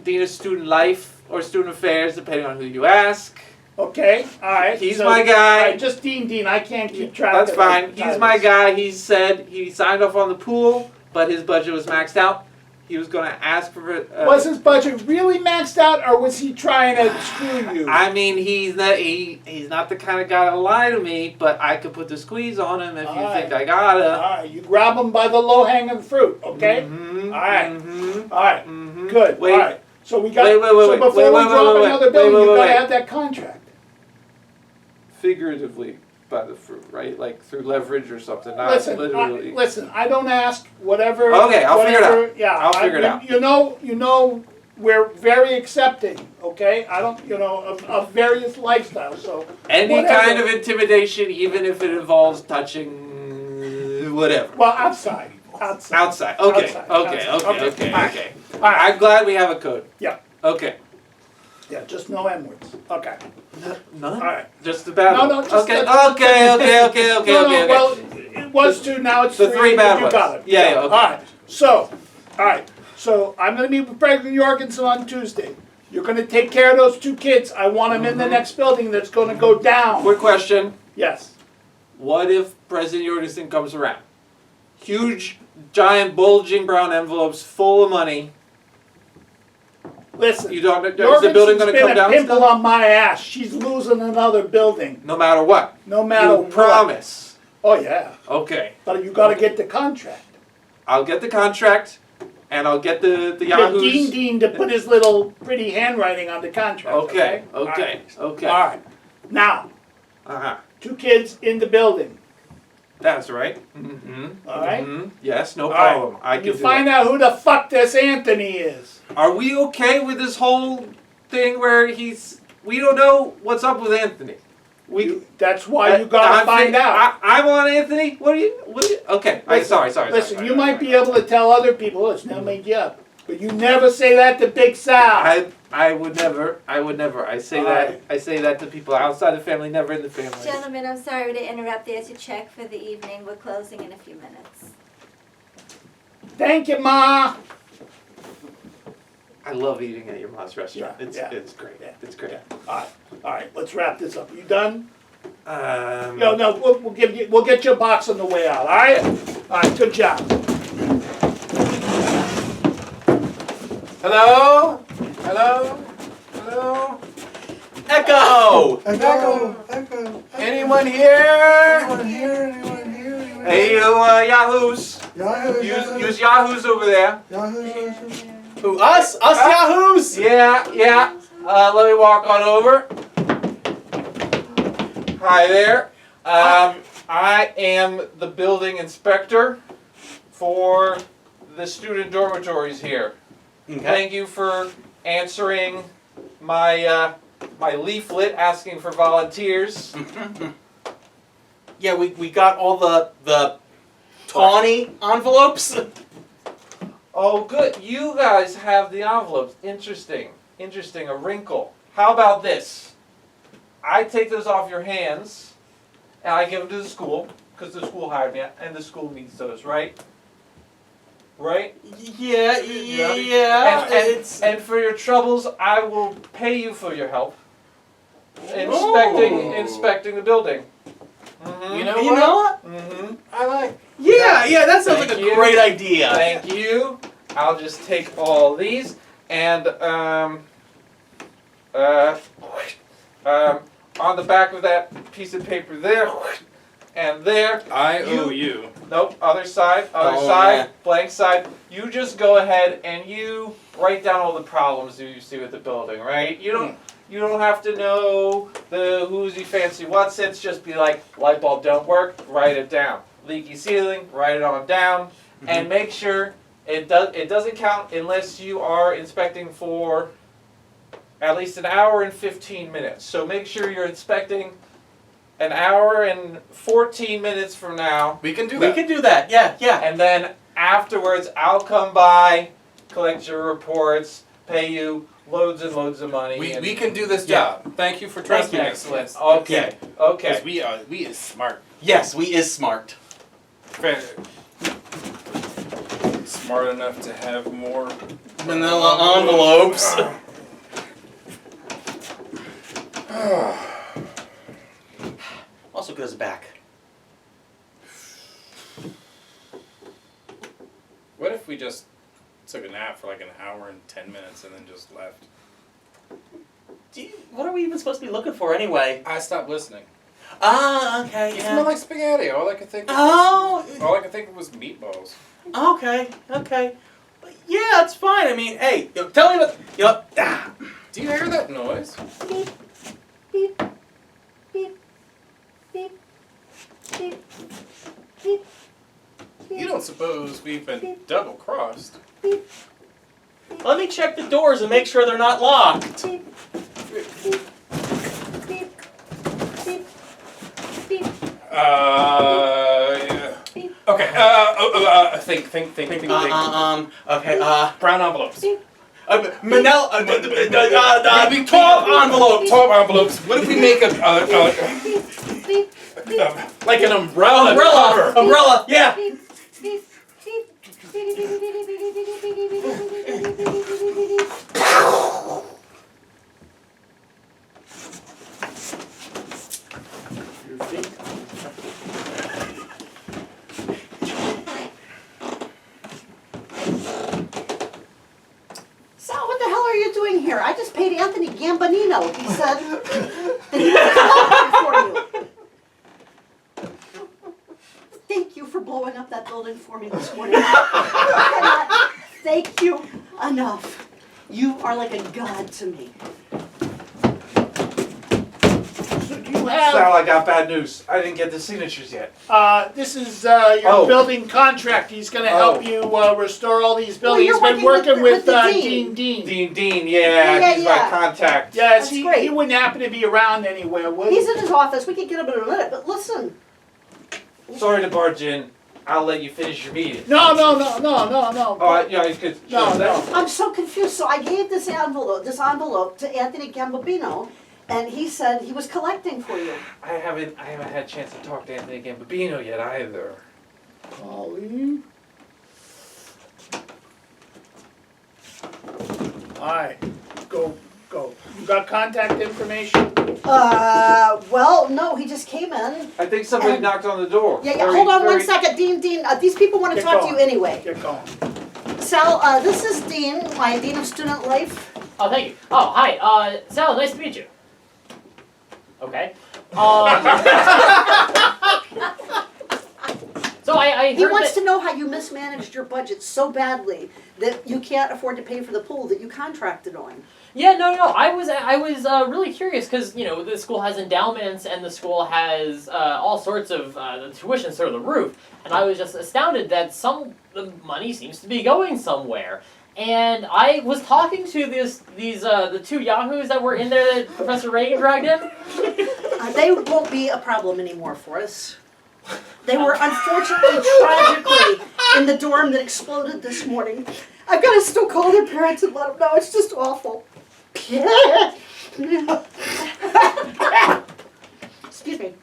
is student life or student affairs, depending on who you ask. Okay, all right. He's so- my guy. all right, just Dean. I can't keep track. That's of fine. the He's my titles. guy. He said he signed off on the pool, but his budget was maxed out. He was going to ask for. Was his budget really maxed out, or was he trying to screw you? I mean, he's not the kind of guy to lie to me, but I could put the squeeze on him if you Alright. think I gotta. All right, you grab him by the low-hanging fruit. Okay. Mhm, All right. mhm, All right. mhm. Good. Wait. All right. So we got. Wait, so before we drop another building, you gotta wait. have that contract. Figuratively by the fruit, right? Like through leverage or something, not Listen, literally. listen. I don't ask whatever. Okay, I'll figure it out. whatever- Yeah, I'll figure it out. You know, we're very accepting. Okay, I don't, of various lifestyles. So Any whatever. kind of intimidation, even if it involves touching whatever. Well, outside. Outside. Okay. Outside. Okay. Outside. Okay. Okay. All right. Okay. All right. I'm glad we have a code. Yeah. Okay. Yeah, just no N words. Okay. None. All right. Just the bad No, ones. no, just okay. the- Okay. No, well, it was 2, now it's The 3. three bad you ones. got it. Yeah, okay. All right. So I'm going to meet with President Jorgensen on Tuesday. You're going to take care of those 2 kids. I want them in the next building that's going to go down. Quick question. Yes. What if President Jorgensen comes around? Huge, giant, bulging brown envelopes full of money. Listen. You don't. Is the Jorgensen's building going to been come down? a pimple still? on my ass. She's losing another building. No matter what. No matter You what. promise. Oh yeah. Okay. But you got to get the contract. I'll get the contract, and I'll get the Get Yahoos. Dean to put his little pretty handwriting on the contract. Okay. All Okay. right. Okay. All right. Now, Uh-huh. 2 kids in the building. That's right. Mm-hmm. All right. Mm-hmm. Yes, no All right. problem. I And can you do find out who the fuck this Anthony is. that. Are we okay with this whole thing where we don't know what's up with Anthony? That's why you gotta find out. I want Anthony. What do you? Okay. Sorry. Listen, you might be able to tell other people, listen, they'll make you up. But you never say that to Big Sal. I would never. I say that. I say that to people outside the family, never in the family. Gentlemen, I'm sorry to interrupt. There's your check for the evening. We're closing in a few minutes. Thank you, Ma. I love eating at your mom's restaurant. Yeah, It's great. yeah, It's great. All right, let's wrap this up. Are you done? No. No, we'll get you a box on the way out. All right. All right. Good job. Hello? Echo! Echo. Anyone here? Anyone here? Hey, you Yahoos. Yahoo. Use Yahoos over there. Yahoo. Who, us? Us Yahoos? Yeah. Let me walk on over. Hi there. I am the building inspector for the student dormitories here. Okay. Thank you for answering my my leaflet asking for volunteers. Yeah, we got all the tawny envelopes. Oh, good. You guys have the envelopes. Interesting. A wrinkle. How about this? I take those off your hands, and I give them to the school, because the school hired me, and the school needs those, right? Right? Yeah. And for your troubles, I will pay you for your help. Inspecting the building. Mm-hmm. You know You what? know what? Mm-hmm. I like. Yeah, that sounds Thank like a you. great idea. Thank you. I'll just take all these and on the back of that piece of paper there and there. I owe you. Nope. Other side. Oh, side. yeah. Blank side. You just go ahead and you write down all the problems that you see with the building. Right? You don't. You don't have to know the whoosy fancy what's it's. Just be like, light bulb don't work. Write it down. Leaky ceiling. Write it on down. And make sure it doesn't count unless you are inspecting for at least an hour and 15 minutes. So make sure you're inspecting an hour and 14 minutes from now. We can do We that. can do that. Yeah. And then afterwards, I'll come by, collect your reports, pay you loads and loads of money. We can do this job. Thank you for trusting us. Excellent. Okay. Because we is smart. Yes, we is smart. Smart enough to have more Manila envelopes. Also good as a back. What if we just took a nap for like an hour and 10 minutes and then just left? What are we even supposed to be looking for anyway? I stopped listening. Ah, okay, It smelled like spaghetti. All I could think of was meatballs. Okay. Yeah, that's fine. I mean, hey, tell me what. Do you hear that noise? Beep, beep, beep, beep, beep, beep. You don't suppose we've been double crossed? Let me check the doors and make sure they're not locked. Beep, beep, beep, beep, beep. Yeah. Beep. Okay. Think. Okay. Brown envelopes. Manila. 12 envelopes. 12 envelopes. What if we make like an umbrella? cover? Umbrella. Yeah. Beep, beep, beep, beep, beep, beep, beep, beep, beep, beep, beep, beep, beep, beep, beep. Sal, what the hell are you doing here? I just paid Anthony Gambonino. He said that he was coming for you. Thank you for blowing up that building for me this morning. I cannot thank you enough. You are like a god to me. So do you have. Sal, I got bad news. I didn't get the signatures yet. This is your Oh. building contract. He's going to help you restore all these buildings. you're He's been working working with with the dean. Dean. Dean, Yeah, he's yeah. my contact. Yes, That's great. he wouldn't happen to be around anywhere, would He's he? in his office. We can get him in a minute. But listen, Sorry to barge in. I'll let you finish your meeting. No. Oh, yeah, you could. No, no. I'm so confused. So I gave this envelope to Anthony Gambino, and he said he was collecting for you. I haven't had a chance to talk to Anthony Gambino yet either. Colleen. All right, go. You got contact information? Well, no, he just came in. I think somebody And- knocked on the door. Yeah, Very- hold on one very- second, Dean. These people want to Get talk to going. you anyway. Get going. Sal, this is Dean, my Dean of Student Life. Oh, thank you. Oh, hi. Sal, nice to meet you. Okay. So I He heard wants that, to know how you mismanaged your budget so badly that you can't afford to pay for the pool that you contracted on. Yeah, no. I was really curious because the school has endowments and the school has all sorts of the tuition through the roof, and I was just astounded that the money seems to be going somewhere. And I was talking to the two yahoos that were in there that Professor Reagan dragged in. They won't be a problem anymore for us. They were unfortunately, tragically, in the dorm that exploded this morning. I've got to still call their parents and let them know. It's just awful. Excuse me.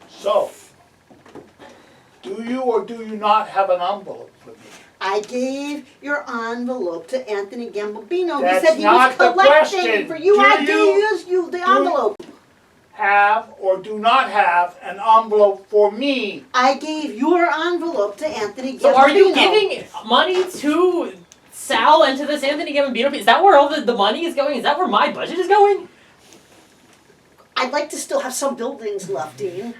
So, do you or do you not have an envelope for me? I gave your envelope to Anthony Gambino. That's He said he not was the collecting question. for you. Do I you- gave you the envelope. Have or do not have an envelope for me? I gave your envelope to Anthony Gambino. So are you giving money to Sal and to this Anthony Gambino? Is that where all the money is going? Is that where my budget is going? I'd like to still have some buildings left, Dean.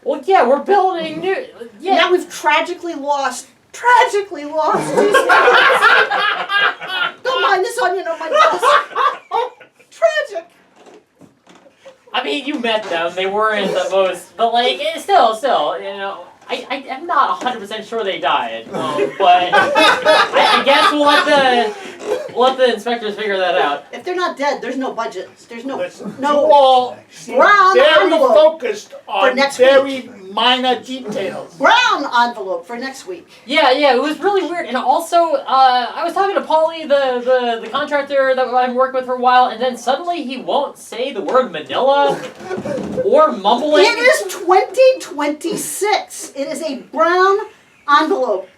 Well, yeah, we're building new. Yeah. Now we've tragically lost two students. Don't mind this onion on my desk. Tragic. I mean, you met them. They weren't the most, but like, still, I am not 100% sure they died. But I guess we'll let the inspectors figure that out. If they're not dead, there's no budget. There's no Listen, you no. all seem brown very envelope focused on next very minor details. brown envelope for next week. Yeah, it was really weird. And also, I was talking to Paulie, the contractor that I've worked with for a while, and then suddenly he won't say the word Manila or mumbling. It is 2026. It is a brown envelope.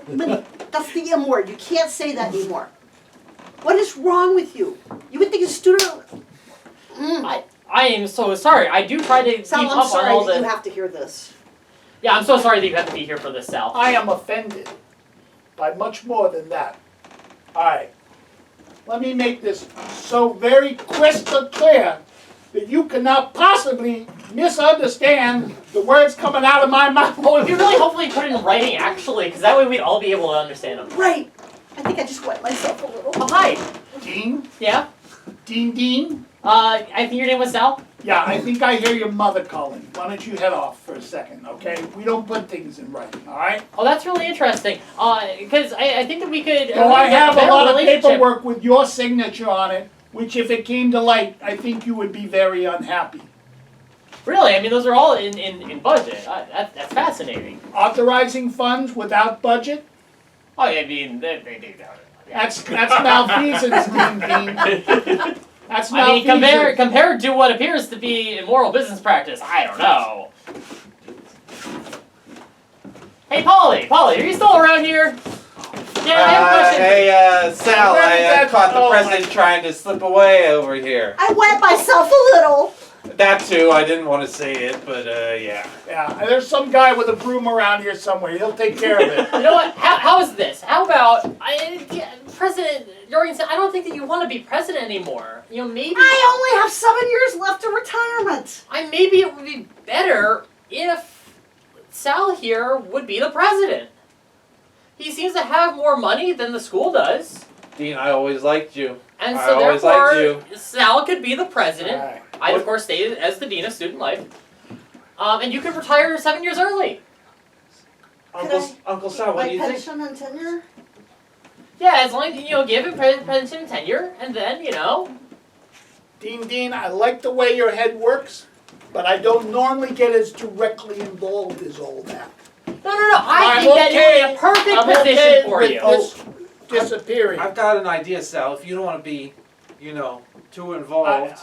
That's the M word. You can't say that anymore. What is wrong with you? You would think a student. I am so sorry. I do try to Sal, keep I'm up on sorry all that you the. have to hear this. Yeah, I'm so sorry that you have to be here for this, Sal. I am offended by much more than that. All right, let me make this so very crystal clear that you cannot possibly misunderstand the words coming out of my mouth. Well, if you really hopefully put it in writing, actually, because that way we'd all be able to understand them. Right. I think I just wet myself a little. Oh, hi. Dean? Yeah? Dean? I think your name was Sal? Yeah, I think I hear your mother calling. Why don't you head off for a second, okay? We don't put things in writing, all right? Oh, that's really interesting. Because I think that we could. So I have a better lot of relationship. paperwork with your signature on it, which if it came to light, I think you would be very unhappy. Really? I mean, those are all in budget. That's fascinating. Authorizing funds without budget? Oh, yeah, I mean, they do that. That's malfeasance, Dean. That's I mean, malfeasance. compared to what appears to be immoral business practice, I don't know. Hey, Paulie, are you still around here? Yeah, I have a question. Hey, Sal, Where did I that- caught the oh, president trying to slip away over here. I wet myself a little. That too, I didn't want to say it, but yeah. Yeah, there's some guy with a broom around here somewhere. He'll take care of it. You know what? How is this? How about President Jorgensen? I don't think that you want to be president anymore. You know, maybe I only have 7 years left of retirement. maybe it would be better if Sal here would be the president. He seems to have more money than the school does. Dean, I always liked you. And I so always like therefore, Sal could be the president. Alright. I, of course, stayed as the dean of student life. And you could retire 7 years early. Uncle Sal, what My do you think? pension and tenure? Yeah, as long as give him pension and tenure, and then Dean, I like the way your head works, but I don't normally get as directly involved as all that. No. I I'm think that it would be okay. a perfect I'm position okay for with you. this disappearing. I've got an idea, Sal. If you don't want to be, too involved.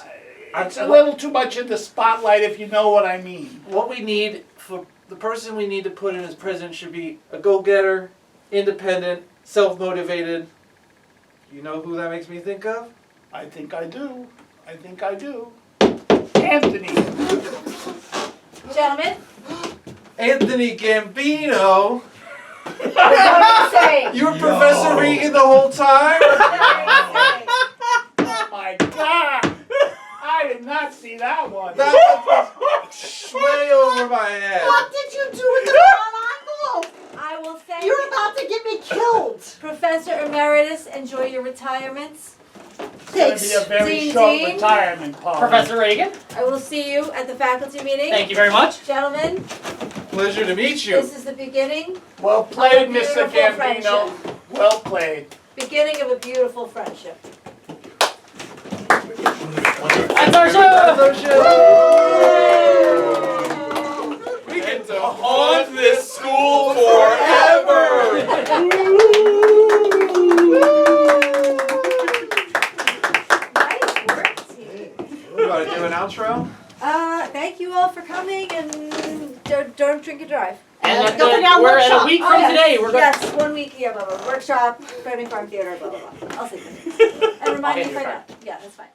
It's a little too much in the spotlight, if you know what I mean. What we need for the person we need to put in as president should be a go-getter, independent, self-motivated. You know who that makes me think of? I think I do. Anthony. Gentlemen, Anthony Gambino. what do you say? You were Professor Regan the whole time? Oh my God! I did not see that one. That was way over my head. What did you do with the brown envelope? I will thank You're about to get me killed. Professor Emeritus, enjoy your retirements. It's going to be a very Dean, short Dean. retirement, Paul. Professor Reagan, I will see you at the faculty meeting. thank you very much. Gentlemen, Pleasure to meet you. this is the beginning Well played, of a Mr. beautiful Gambino. friendship. Well played. Beginning of a beautiful friendship. That's our show. We get to haunt this school forever. Nice work, team. You want to do an outro? Thank you all for coming, and don't drink and drive. And at Don't forget our we're at a workshop. week Oh, from yes. today. We're going. Yes, 1 week, blah, blah, blah. Workshop, Friendly Farm Theater, blah, blah, blah. I'll see you. And remind me Okay, if I you're don't. Yeah, that's fine.